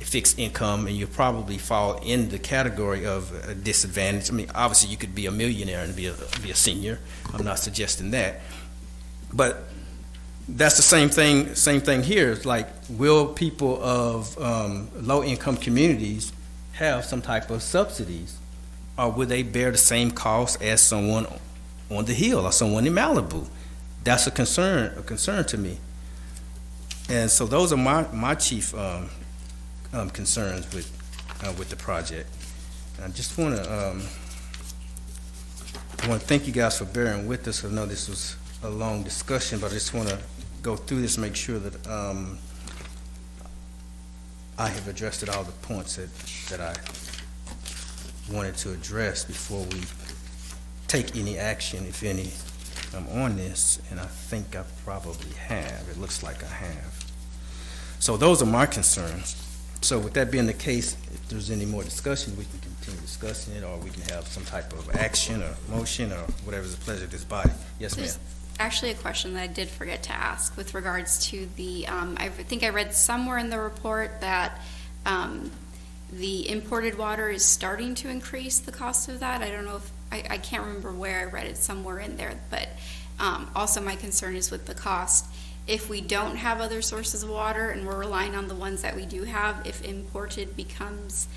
fixed income, and you probably fall in the category of a disadvantage. I mean, obviously you could be a millionaire and be a senior. I'm not suggesting that, but that's the same thing here. It's like, will people of low-income communities have some type of subsidies, or will they bear the same cost as someone on the hill or someone in Malibu? That's a concern to me. And so those are my chief concerns with the project. And I just want to thank you guys for bearing with us. I know this was a long discussion, but I just want to go through this and make sure that I have addressed all the points that I wanted to address before we take any action, if any, on this. And I think I probably have. It looks like I have. So those are my concerns. So with that being the case, if there's any more discussion, we can continue discussing it, or we can have some type of action or motion or whatever is the pleasure of this body. Yes, ma'am. Actually, a question that I did forget to ask with regards to the, I think I read somewhere in the report that the imported water is starting to increase the cost of that. I don't know if, I can't remember where I read it, somewhere in there, but also my concern is with the cost. If we don't have other sources of water and we're relying on the ones that we do have, if imported becomes,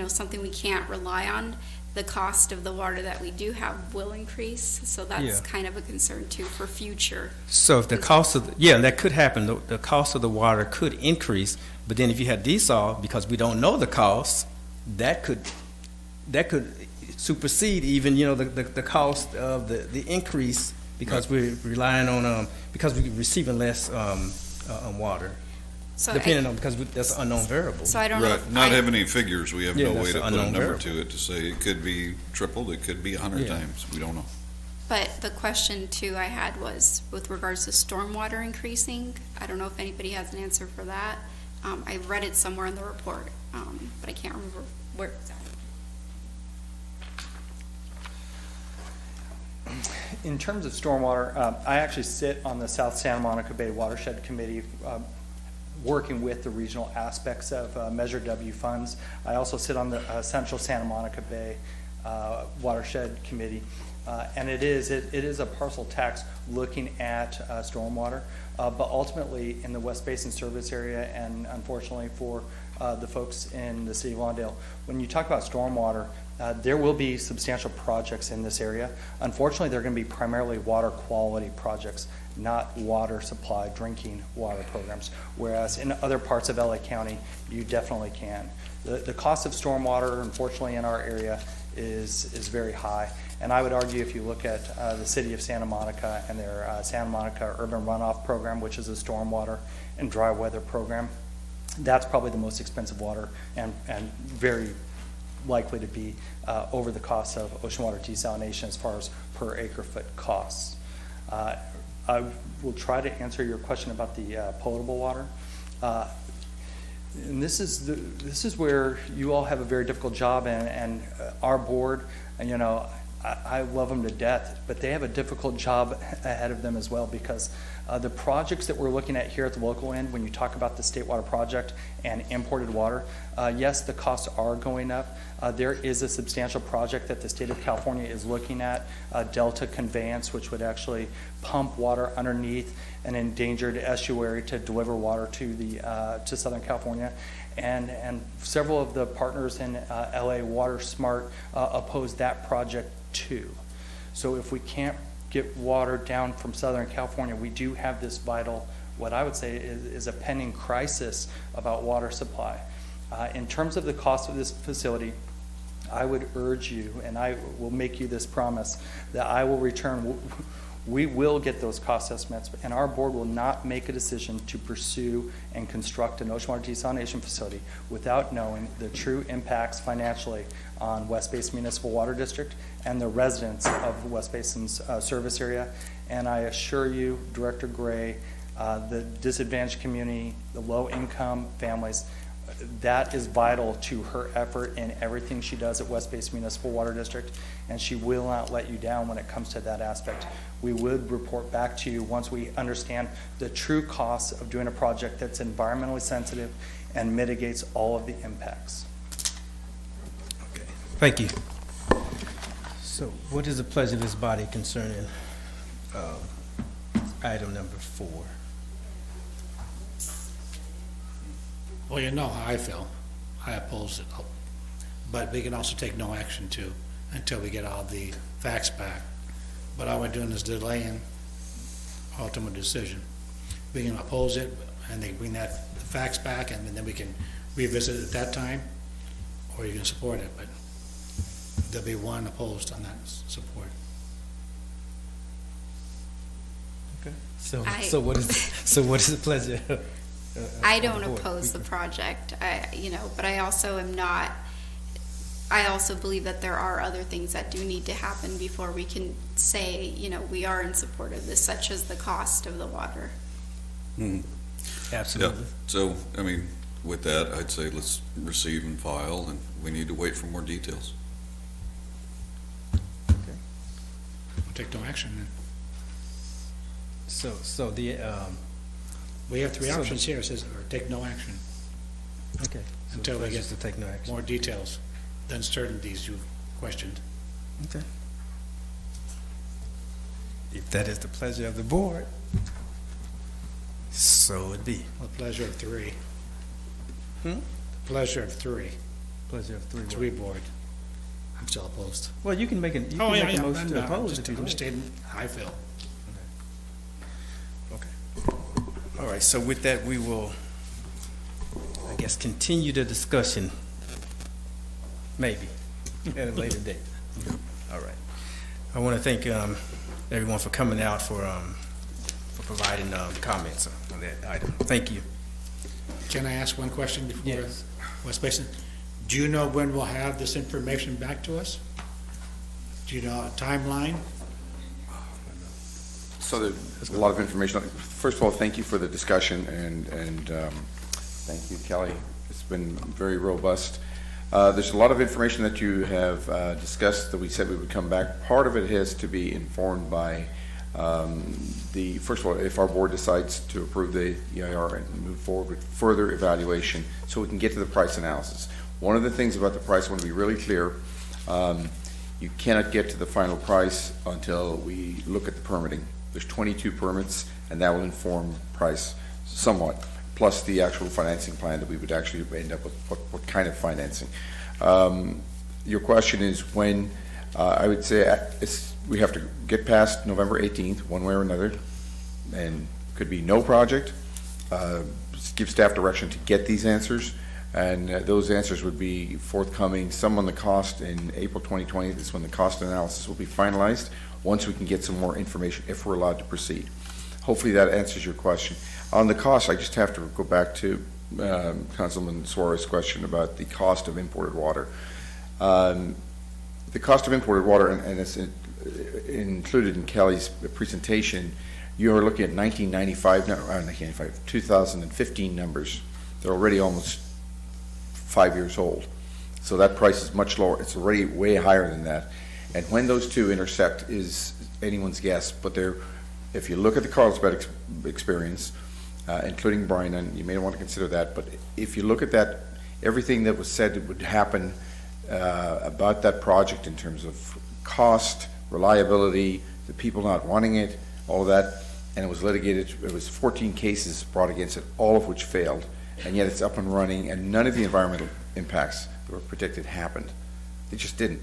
something we can't rely on, the cost of the water that we do have will increase. So that's kind of a concern too for future. So if the cost of, that could happen. The cost of the water could increase, but then if you had desal, because we don't know the cost, that could supersede even, the cost of the increase, because we're relying on, because we're receiving less water. So depending on, because that's an unknown variable. So I don't know. Right, not having any figures, we have no way to put a number variable to it to say it could be tripled, it could be 100 times, we don't know. But the question too I had was with regards to stormwater increasing. I don't know if anybody has an answer for that. I read it somewhere in the report, but I can't remember where exactly. In terms of stormwater, I actually sit on the South Santa Monica Bay Watershed Committee, working with the regional aspects of Measure W funds. I also sit on the Central Santa Monica Bay Watershed Committee, and it is a parcel tax looking at stormwater, but ultimately in the West Basin service area, and unfortunately for the folks in the city of Lawndale, when you talk about stormwater, there will be substantial projects in this area. Unfortunately, they're going to be primarily water quality projects, not water supply, drinking water programs, whereas in other parts of LA County, you definitely can. The cost of stormwater, unfortunately, in our area is very high. And I would argue if you look at the city of Santa Monica and their Santa Monica Urban Runoff Program, which is a stormwater and dry weather program, that's probably the most expensive water and very likely to be over the cost of ocean water desalination as far as per acre foot costs. I will try to answer your question about the potable water. And this is where you all have a very difficult job, and our board, I love them to death, but they have a difficult job ahead of them as well, because the projects that we're looking at here at the local end, when you talk about the State Water Project and imported water, yes, the costs are going up. There is a substantial project that the state of California is looking at, Delta Conveyance, which would actually pump water underneath an endangered estuary to deliver water to Southern California. And several of the partners in LA Water Smart oppose that project too. So if we can't get water down from Southern California, we do have this vital, what I would say is a pending crisis about water supply. In terms of the cost of this facility, I would urge you, and I will make you this promise, that I will return. We will get those cost estimates, and our board will not make a decision to pursue and construct an ocean water desalination facility without knowing the true impacts financially on West Basin Municipal Water District and the residents of West Basin's service area. And I assure you, Director Gray, the disadvantaged community, the low-income families, that is vital to her effort in everything she does at West Basin Municipal Water District, and she will not let you down when it comes to that aspect. We would report back to you once we understand the true costs of doing a project that's environmentally sensitive and mitigates all of the impacts. Okay, thank you. So what is the pleasure of this body concerning item number 4? Well, you know how I feel. I oppose it. But we can also take no action too until we get all the facts back. But all we're doing is delaying ultimate decision. We can oppose it and they bring the facts back, and then we can revisit it at that time, or you can support it, but there'll be one opposed on that support. Okay. So what is the pleasure? I don't oppose the project, but I also am not, I also believe that there are other things that do need to happen before we can say, we are in support of this, such as the cost of the water. Mm-hmm. Absolutely. Yeah. So, with that, I'd say let's receive and file, and we need to wait for more details. Okay. We'll take no action then. So the we have three options here. It says, or take no action. Okay. So until we get to take no action. more details than certainties you've questioned. Okay. If that is the pleasure of the board, so it be. The pleasure of three. Hmm? Pleasure of three. Pleasure of three. Three board. I'm still opposed. Well, you can make a motion to oppose if you I'm like. stating how I feel. Okay. All right, so with that, we will, I guess, continue the discussion, maybe, at a later date. All right. I want to thank everyone for coming out, for providing comments on that item. Thank you. Can I ask one question before? Yes. West Basin? Do you know when we'll have this information back to us? Do you know a timeline? So there's a lot of information. First of all, thank you for the discussion, and thank you, Kelly. It's been very robust. There's a lot of information that you have discussed that we said we would come back. Part of it has to be informed by first of all, if our board decides to approve the EIR and move forward with further evaluation so we can get to the price analysis. One of the things about the price, I want to be really clear, you cannot get to the final price until we look at the permitting. There's 22 permits, and that will inform price somewhat, plus the actual financing plan that we would actually end up with, what kind of financing. Your question is when. I would say we have to get past November 18th, one way or another, and could be no project. Give staff direction to get these answers, and those answers would be forthcoming. Some on the cost in April 2020. That's when the cost analysis will be finalized, once we can get some more information, if we're allowed to proceed. Hopefully that answers your question. On the cost, I just have to go back to Councilman Suarez's question about the cost of imported water. The cost of imported water, and it's included in Kelly's presentation, you are looking at 2015 numbers. They're already almost 5 years old. So that price is much lower. It's already way higher than that. And when those two intersect is anyone's guess, but if you look at the Carlsbad experience, including Bryan, and you may want to consider that, but if you look at that, everything that was said would happen about that project in terms of cost, reliability, the people not wanting it, all of that, and it was litigated. It was 14 cases brought against it, all of which failed, and yet it's up and running, and none of the environmental impacts that were predicted happened. They just didn't.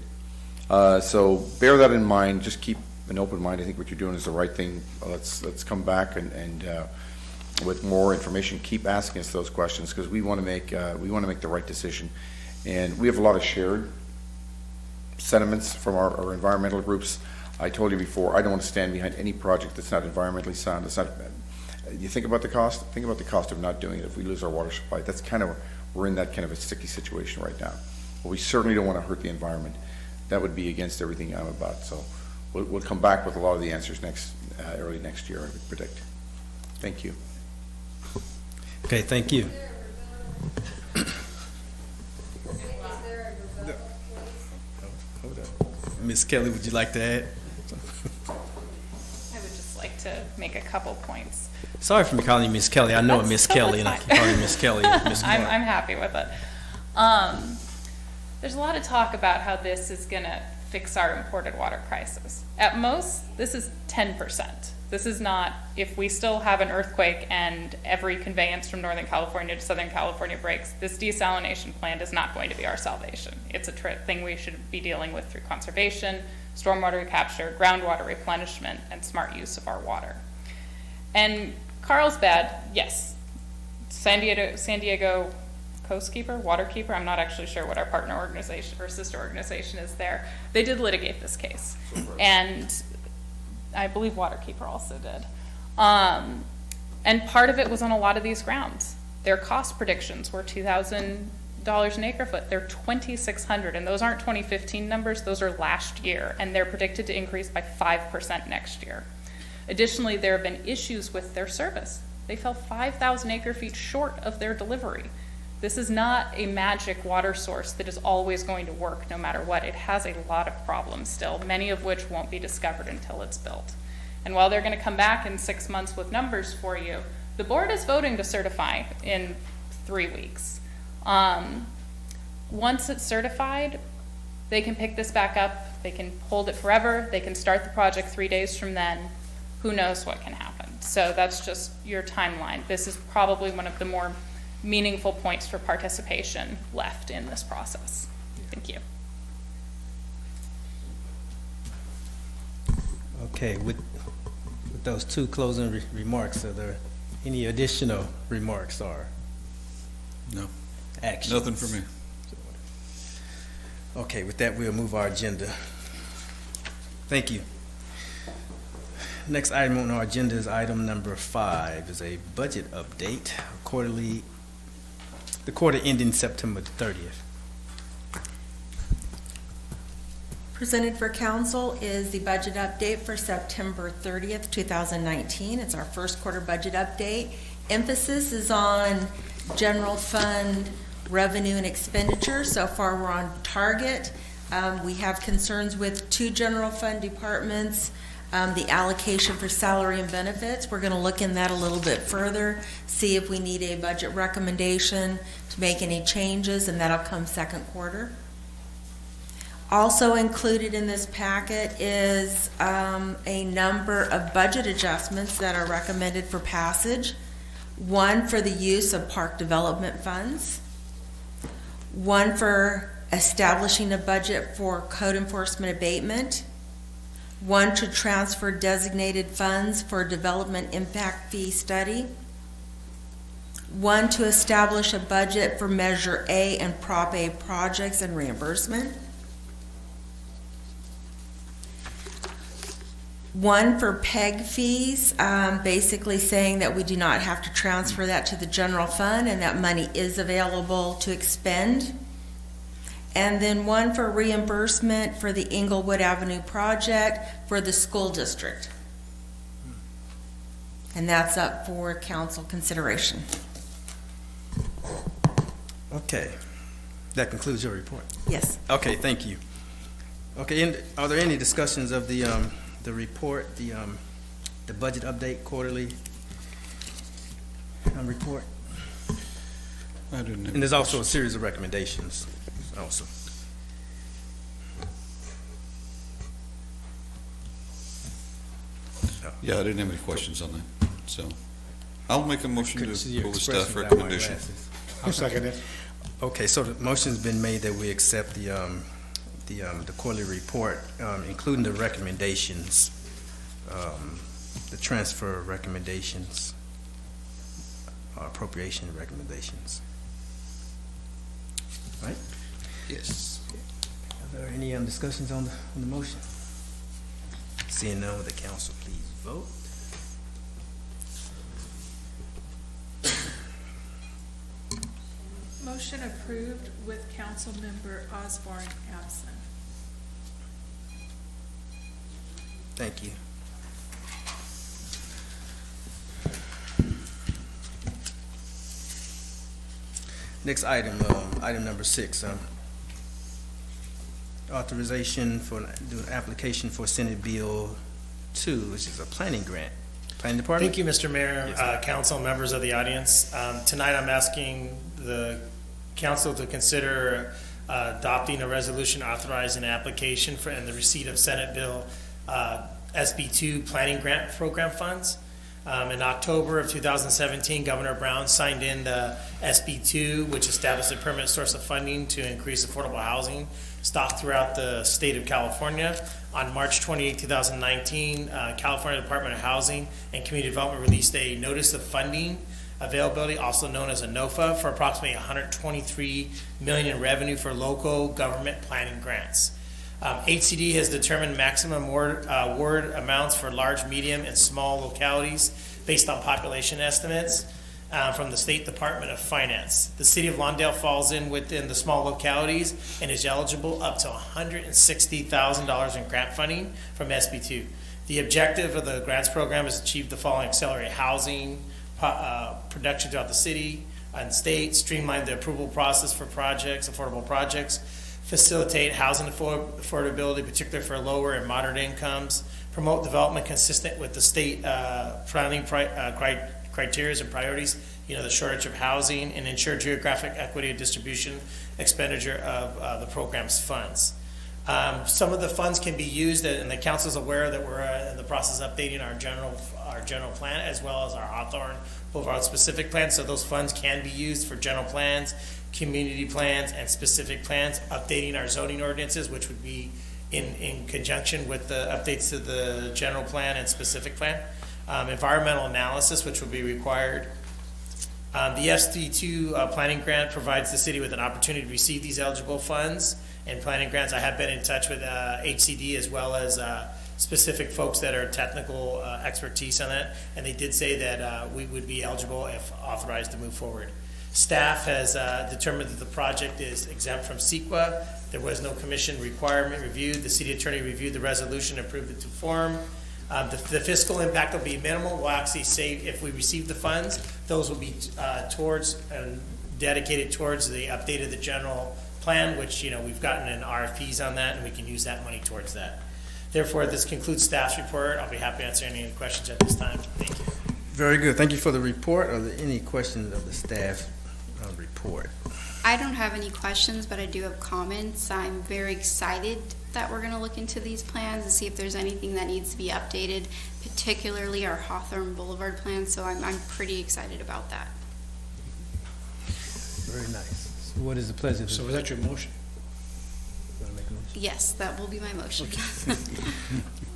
So bear that in mind. Just keep an open mind. I think what you're doing is the right thing. Let's come back and with more information, keep asking us those questions, because we want to make the right decision. And we have a lot of shared sentiments from our environmental groups. I told you before, I don't want to stand behind any project that's not environmentally sound. It's not. You think about the cost. Think about the cost of not doing it. If we lose our water supply, that's kind of, we're in that kind of a sticky situation right now. But we certainly don't want to hurt the environment. That would be against everything I'm about. So we'll come back with a lot of the answers early next year, I would predict. Thank you. Okay, thank you. Ms. Kelly, would you like to add? I would just like to make a couple points. Sorry for me calling you Miss Kelly. I know Miss Kelly, and I can call you Miss Kelly. Miss I'm happy with it. There's a lot of talk about how this is going to fix our imported water crisis. At most, this is 10%. This is not, if we still have an earthquake and every conveyance from Northern California to Southern California breaks, this desalination plant is not going to be our salvation. It's a thing we should be dealing with through conservation, stormwater capture, groundwater replenishment, and smart use of our water. And Carlsbad, yes, San Diego Coastkeeper, Waterkeeper, I'm not actually sure what our partner organization or sister organization is there. They did litigate this case. And I believe Waterkeeper also did. And part of it was on a lot of these grounds. Their cost predictions were $2,000 an acre foot. They're $2,600, and those aren't 2015 numbers, those are last year, and they're predicted to increase by 5% next year. Additionally, there have been issues with their service. They fell 5,000 acre feet short of their delivery. This is not a magic water source that is always going to work no matter what. It has a lot of problems still, many of which won't be discovered until it's built. And while they're going to come back in 6 months with numbers for you, the board is voting to certify in 3 weeks. Once it's certified, they can pick this back up, they can hold it forever, they can start the project 3 days from then. Who knows what can happen? So that's just your timeline. This is probably one of the more meaningful points for participation left in this process. Thank you. Okay, with those two closing remarks, are there any additional remarks or no actions? Nothing for me. Okay, with that, we'll move our agenda. Thank you. Next item on our agenda is item number 5, is a budget update, the quarter ending September 30th. Presented for council is the budget update for September 30th, 2019. It's our first quarter budget update. Emphasis is on general fund revenue and expenditure. So far, we're on target. We have concerns with 2 general fund departments. The allocation for salary and benefits, we're going to look in that a little bit further, see if we need a budget recommendation to make any changes, and that'll come second quarter. Also included in this packet is a number of budget adjustments that are recommended for passage. One for the use of park development funds. One for establishing a budget for code enforcement abatement. One to transfer designated funds for development impact fee study. One to establish a budget for Measure A and Prop A projects and reimbursement. One for PEG fees, basically saying that we do not have to transfer that to the general fund and that money is available to expend. And then one for reimbursement for the Inglewood Avenue project for the school district. And that's up for council consideration. Okay. That concludes your report? Yes. Okay, thank you. Okay, and are there any discussions of the report, the budget update quarterly report? I didn't have And there's also a series of recommendations also. Yeah, I didn't have any questions on that, so I'll make a motion Couldn't see your to pull the expression staff without my recommendation. glasses. I'll second it. Okay, so the motion's been made that we accept the quarterly report, including the recommendations, the transfer recommendations, appropriation recommendations. Right? Yes. Are there any discussions on the motion? Seeing none, would the council please vote? Motion approved with Councilmember Osborne absent. Thank you. Next item, item number 6, authorization for do an application for Senate Bill 2, which is a planning grant. Planning Department? Thank you, Mr. Mayor, Yes. council, members of the audience. Tonight, I'm asking the council to consider adopting a resolution authorizing an application for and the receipt of Senate Bill SB2 Planning Grant Program funds. In October of 2017, Governor Brown signed in the SB2, which established a permanent source of funding to increase affordable housing stock throughout the state of California. On March 28, 2019, California Department of Housing and Community Development released a Notice of Funding Availability, also known as a NOFA, for approximately $123 million in revenue for local government planning grants. HCD has determined maximum award amounts for large, medium, and small localities based on population estimates from the State Department of Finance. The city of Lawndale falls in within the small localities and is eligible up to $160,000 in grant funding from SB2. The objective of the grants program is to achieve the following: accelerate housing production throughout the city and state, streamline the approval process for projects, affordable projects, facilitate housing affordability, particularly for lower and moderate incomes, promote development consistent with the state planning criteria and priorities, the shortage of housing, and ensure geographic equity and distribution expenditure of the program's funds. Some of the funds can be used, and the council is aware that we're in the process of updating our general plan as well as our Hawthorne Boulevard specific plan. So those funds can be used for general plans, community plans, and specific plans, updating our zoning ordinances, which would be in conjunction with the updates to the general plan and specific plan. Environmental analysis, which will be required. The SB2 planning grant provides the city with an opportunity to receive these eligible funds and planning grants. I have been in touch with HCD as well as specific folks that are technical expertise on that, and they did say that we would be eligible if authorized to move forward. Staff has determined that the project is exempt from CEQA. There was no commission requirement reviewed. The city attorney reviewed the resolution and approved it to form. The fiscal impact will be minimal. We'll actually save, if we receive the funds, those will be towards and dedicated towards the update of the general plan, which we've gotten an RFPs on that, and we can use that money towards that. Therefore, this concludes staff's report. I'll be happy to answer any questions at this time. Thank you. Very good. Thank you for the report. Are there any questions of the staff report? I don't have any questions, but I do have comments. I'm very excited that we're going to look into these plans and see if there's anything that needs to be updated, particularly our Hawthorne Boulevard plan. So I'm pretty excited about that. Very nice. So what is the pleasure? So was that your motion? You want to make a motion? Yes, that will be my motion.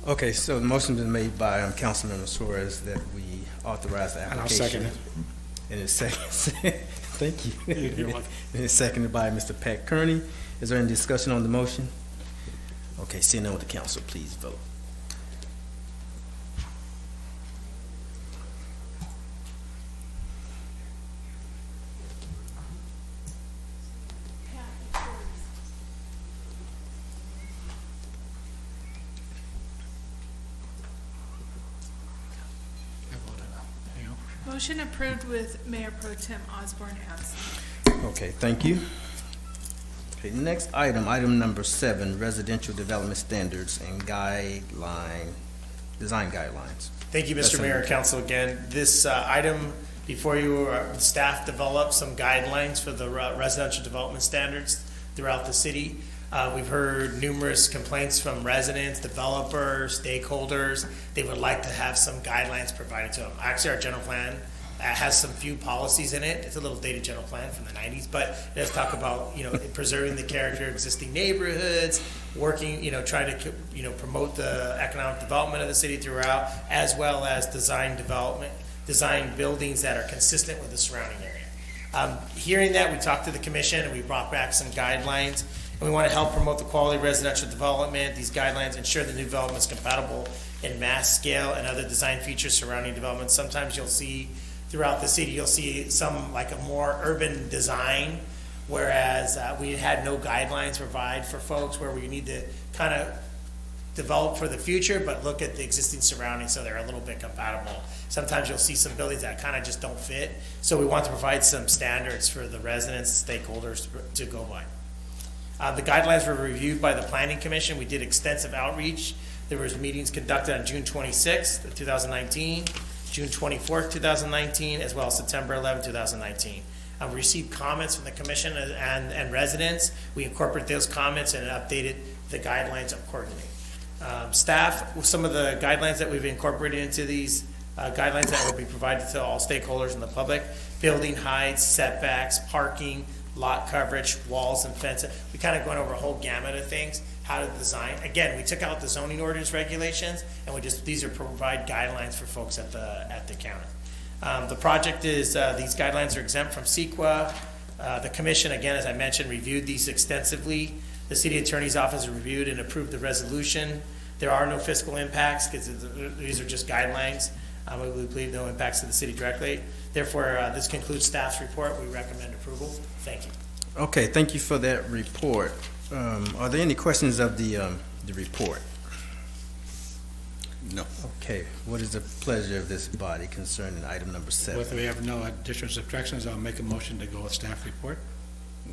Okay, so the motion's been made by Councilmember Suarez that we authorize the application. And I'll second it. And it's second. Thank you. You're welcome. And it's seconded by Mr. Pat Kearney. Is there any discussion on the motion? Okay, seeing none, with the council, please vote. Motion approved with Mayor Pro Tem Osborne absent. Okay, thank you. Okay, next item number 7, residential development standards and design guidelines. Thank you, Mr. That's Mayor under- and Council. Again, this item before you, staff developed some guidelines for the residential development standards throughout the city. We've heard numerous complaints from residents, developers, stakeholders. They would like to have some guidelines provided to them. Actually, our general plan has some few policies in it. It's a little dated general plan from the 90s, but it does talk about, preserving the character of existing neighborhoods, working, trying to, promote the economic development of the city throughout, as well as design buildings that are consistent with the surrounding area. Hearing that, we talked to the commission and we brought back some guidelines, and we want to help promote the quality of residential development. These guidelines ensure the new development is compatible in mass scale and other design features surrounding development. Sometimes you'll see throughout the city, you'll see some like a more urban design, whereas we had no guidelines provide for folks where we need to kind of develop for the future, but look at the existing surroundings so they're a little bit compatible. Sometimes you'll see some buildings that kind of just don't fit, so we want to provide some standards for the residents, stakeholders to go by. The guidelines were reviewed by the Planning Commission. We did extensive outreach. There was meetings conducted on June 26th of 2019, June 24th, 2019, as well as September 11th, 2019. We received comments from the commission and residents. We incorporated those comments and updated the guidelines accordingly. Staff, some of the guidelines that we've incorporated into these guidelines that will be provided to all stakeholders in the public: building heights, setbacks, parking, lot coverage, walls and fences. We kind of went over a whole gamut of things, how to design. Again, we took out the zoning ordinance regulations, and these are provide guidelines for folks at the county. The project is, these guidelines are exempt from CEQA. The commission, again, as I mentioned, reviewed these extensively. The city attorney's office reviewed and approved the resolution. There are no fiscal impacts because these are just guidelines. We believe no impacts to the city directly. Therefore, this concludes staff's report. We recommend approval. Thank you. Okay, thank you for that report. Are there any questions of the report? No. Okay, what is the pleasure of this body concerning item number 7? If we have no additions or subtractions, I'll make a motion to go with staff report.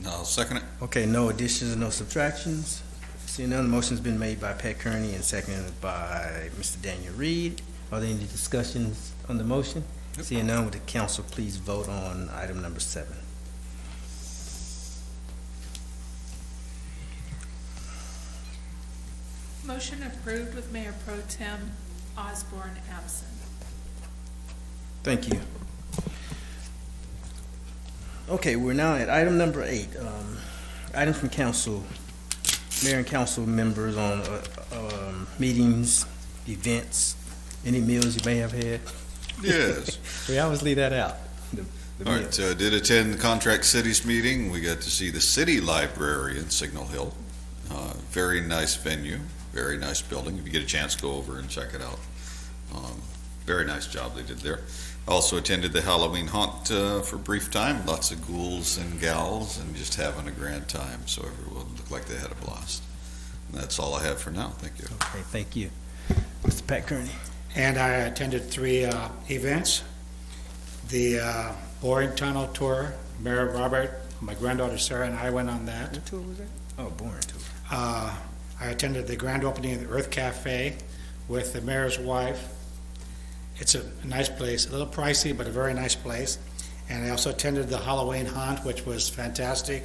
I'll second it. Okay, no additions, no subtractions. Seeing none, the motion's been made by Pat Kearney and seconded by Mr. Daniel Reed. Are there any discussions on the motion? Yep. Seeing none, would the council please vote on item number 7? Motion approved with Mayor Pro Tem Osborne absent. Thank you. Okay, we're now at item number 8. Item from council, mayor and council members on meetings, events, any meals you may have had. Yes. We always leave that out. All right, so I did attend the Contract Cities meeting. We got to see the city library in Signal Hill. Very nice venue, very nice building. If you get a chance, go over and check it out. Very nice job they did there. Also attended the Halloween haunt for a brief time. Lots of ghouls and gals and just having a grand time. So everyone looked like they had a blast. And that's all I have for now. Thank you. Okay, thank you. Mr. Pat Kearney. And I attended 3 events. The Boring Tunnel Tour, Mayor Robert, my granddaughter Sarah and I went on that. What tour was that? Oh, Boring Tour. I attended the grand opening of the Earth Cafe with the mayor's wife. It's a nice place, a little pricey, but a very nice place. And I also attended the Halloween haunt, which was fantastic.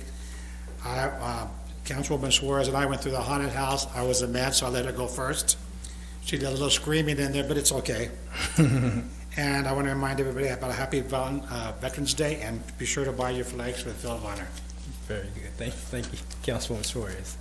Councilwoman Suarez and I went through the haunted house. I was a man, so I let her go first. She did a little screaming in there, but it's okay. And I want to remind everybody about a happy Veterans Day, and be sure to buy your flags for the Field of Honor. Very good. Thank you, Councilwoman Suarez.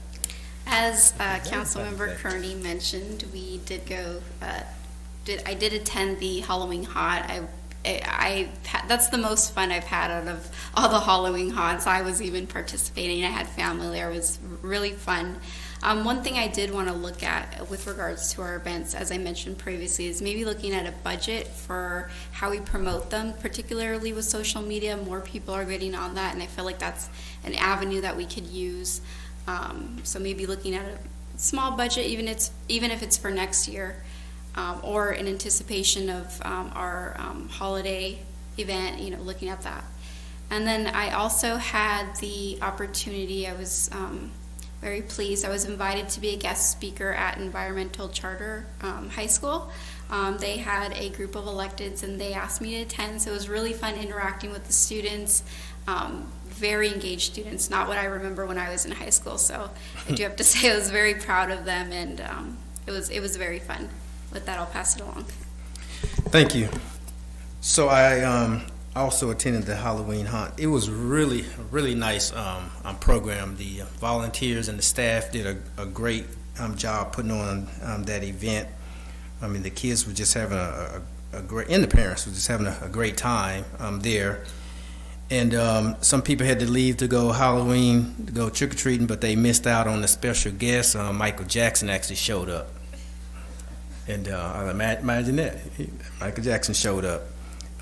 As Councilmember Kearney mentioned, we did go. I did attend the Halloween haunt. That's the most fun I've had out of all the Halloween haunts. I was even participating. I had family there. It was really fun. One thing I did want to look at with regards to our events, as I mentioned previously, is maybe looking at a budget for how we promote them, particularly with social media. More people are getting on that, and I feel like that's an avenue that we could use. So maybe looking at a small budget, even if it's for next year, or in anticipation of our holiday event, looking at that. And then I also had the opportunity, I was very pleased, I was invited to be a guest speaker at Environmental Charter High School. They had a group of electeds and they asked me to attend, so it was really fun interacting with the students. Very engaged students, not what I remember when I was in high school, so I do have to say I was very proud of them, and it was very fun. With that, I'll pass it along. Thank you. So I also attended the Halloween hunt. It was really nice program. The volunteers and the staff did a great job putting on that event. I mean, the kids were just having a great, and the parents were just having a great time there. And some people had to leave to go Halloween, to go trick-or-treating, but they missed out on the special guest. Michael Jackson actually showed up. And imagine that. Michael Jackson showed up.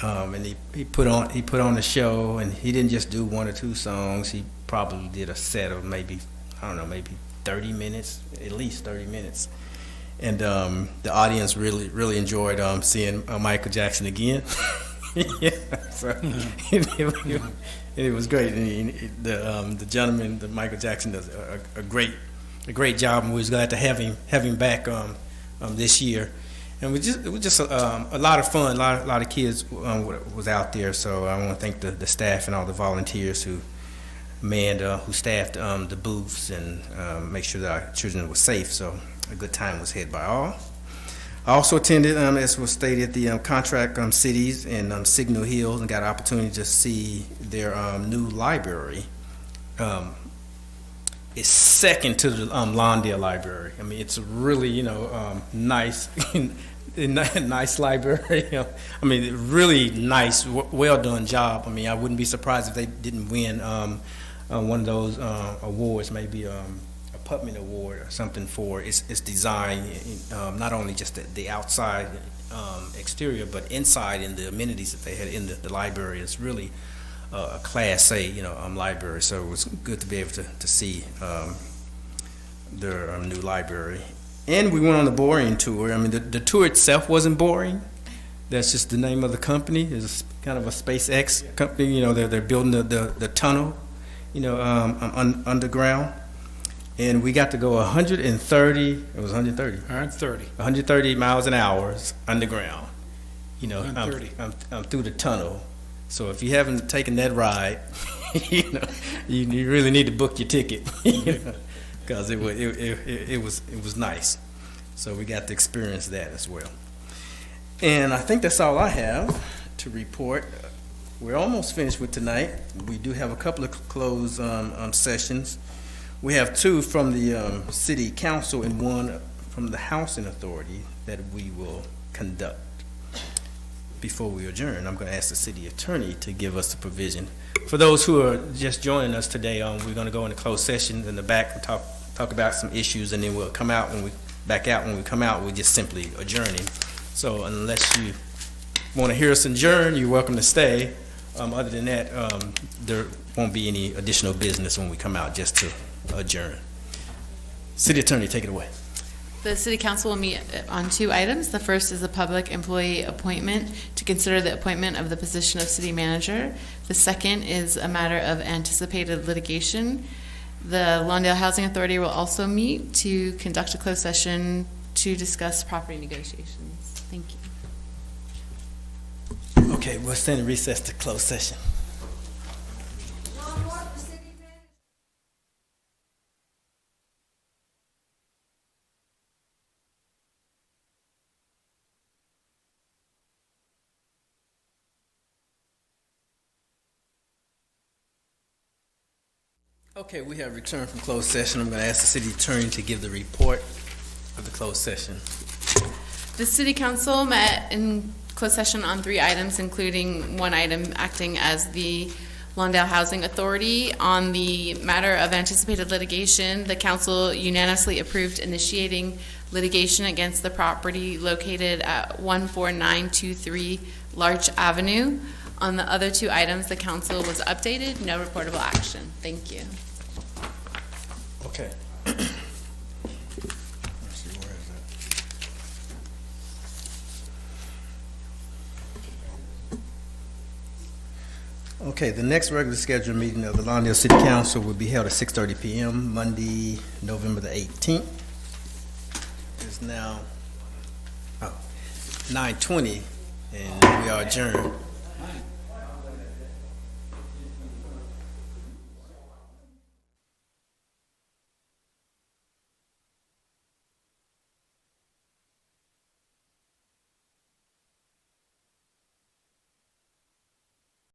And he put on the show, and he didn't just do 1 or 2 songs. He probably did a set of maybe 30 minutes, at least 30 minutes. And the audience really enjoyed seeing Michael Jackson again. Yeah, so it was great. And the gentleman, the Michael Jackson, does a great job, and we was glad to have him back this year. And it was just a lot of fun. A lot of kids was out there. So I want to thank the staff and all the volunteers who staffed the booths and make sure that our children were safe. So a good time was had by all. I also attended, as was stated, the contract cities in Signal Hills, and got an opportunity to see their new library. It's second to the Lawndale library. I mean, it's a really nice. Nice library. I mean, really nice, well done job. I mean, I wouldn't be surprised if they didn't win one of those awards, maybe a Putman Award or something for its design, not only just the outside exterior, but inside in the amenities that they had in the library. It's really a Class A, library. So it was good to be able to see their new library. And we went on the boring tour. I mean, the tour itself wasn't boring. That's just the name of the company. It's kind of a SpaceX company. They're building the tunnel, underground. And we got to go 130 miles an hour underground, through the tunnel. So if you haven't taken that ride, you really need to book your ticket, because it was nice. So we got to experience that as well. And I think that's all I have to report. We're almost finished with tonight. We do have a couple of closed sessions. We have 2 from the City Council and 1 from the Housing Authority that we will conduct before we adjourn. I'm going to ask the City Attorney to give us the provision. For those who are just joining us today, we're going to go into closed session in the back and talk about some issues, and then we'll come out when we come out, we're just simply adjourning. So unless you want to hear us adjourn, you're welcome to stay. Other than that, there won't be any additional business when we come out, just to adjourn. City Attorney, take it away. The City Council will meet on 2 items. The first is a public employee appointment to consider the appointment of the position of City Manager. The second is a matter of anticipated litigation. The Lawndale Housing Authority will also meet to conduct a closed session to discuss property negotiations. Thank you. Okay, we'll stand in recess to closed session. Okay, we have returned from closed session. I'm going to ask the City Attorney to give the report of the closed session. The City Council met in closed session on 3 items, including 1 item acting as the Lawndale Housing Authority. On the matter of anticipated litigation, the Council unanimously approved initiating litigation against the property located at 14923 Larch Avenue. On the other 2 items, the Council was updated. No reportable action. Thank you. Okay. Okay, the next regular scheduled meeting of the Lawndale City Council will be held at 6:30 p.m. Monday, November the 18th. It's now 9:20, and we are adjourned.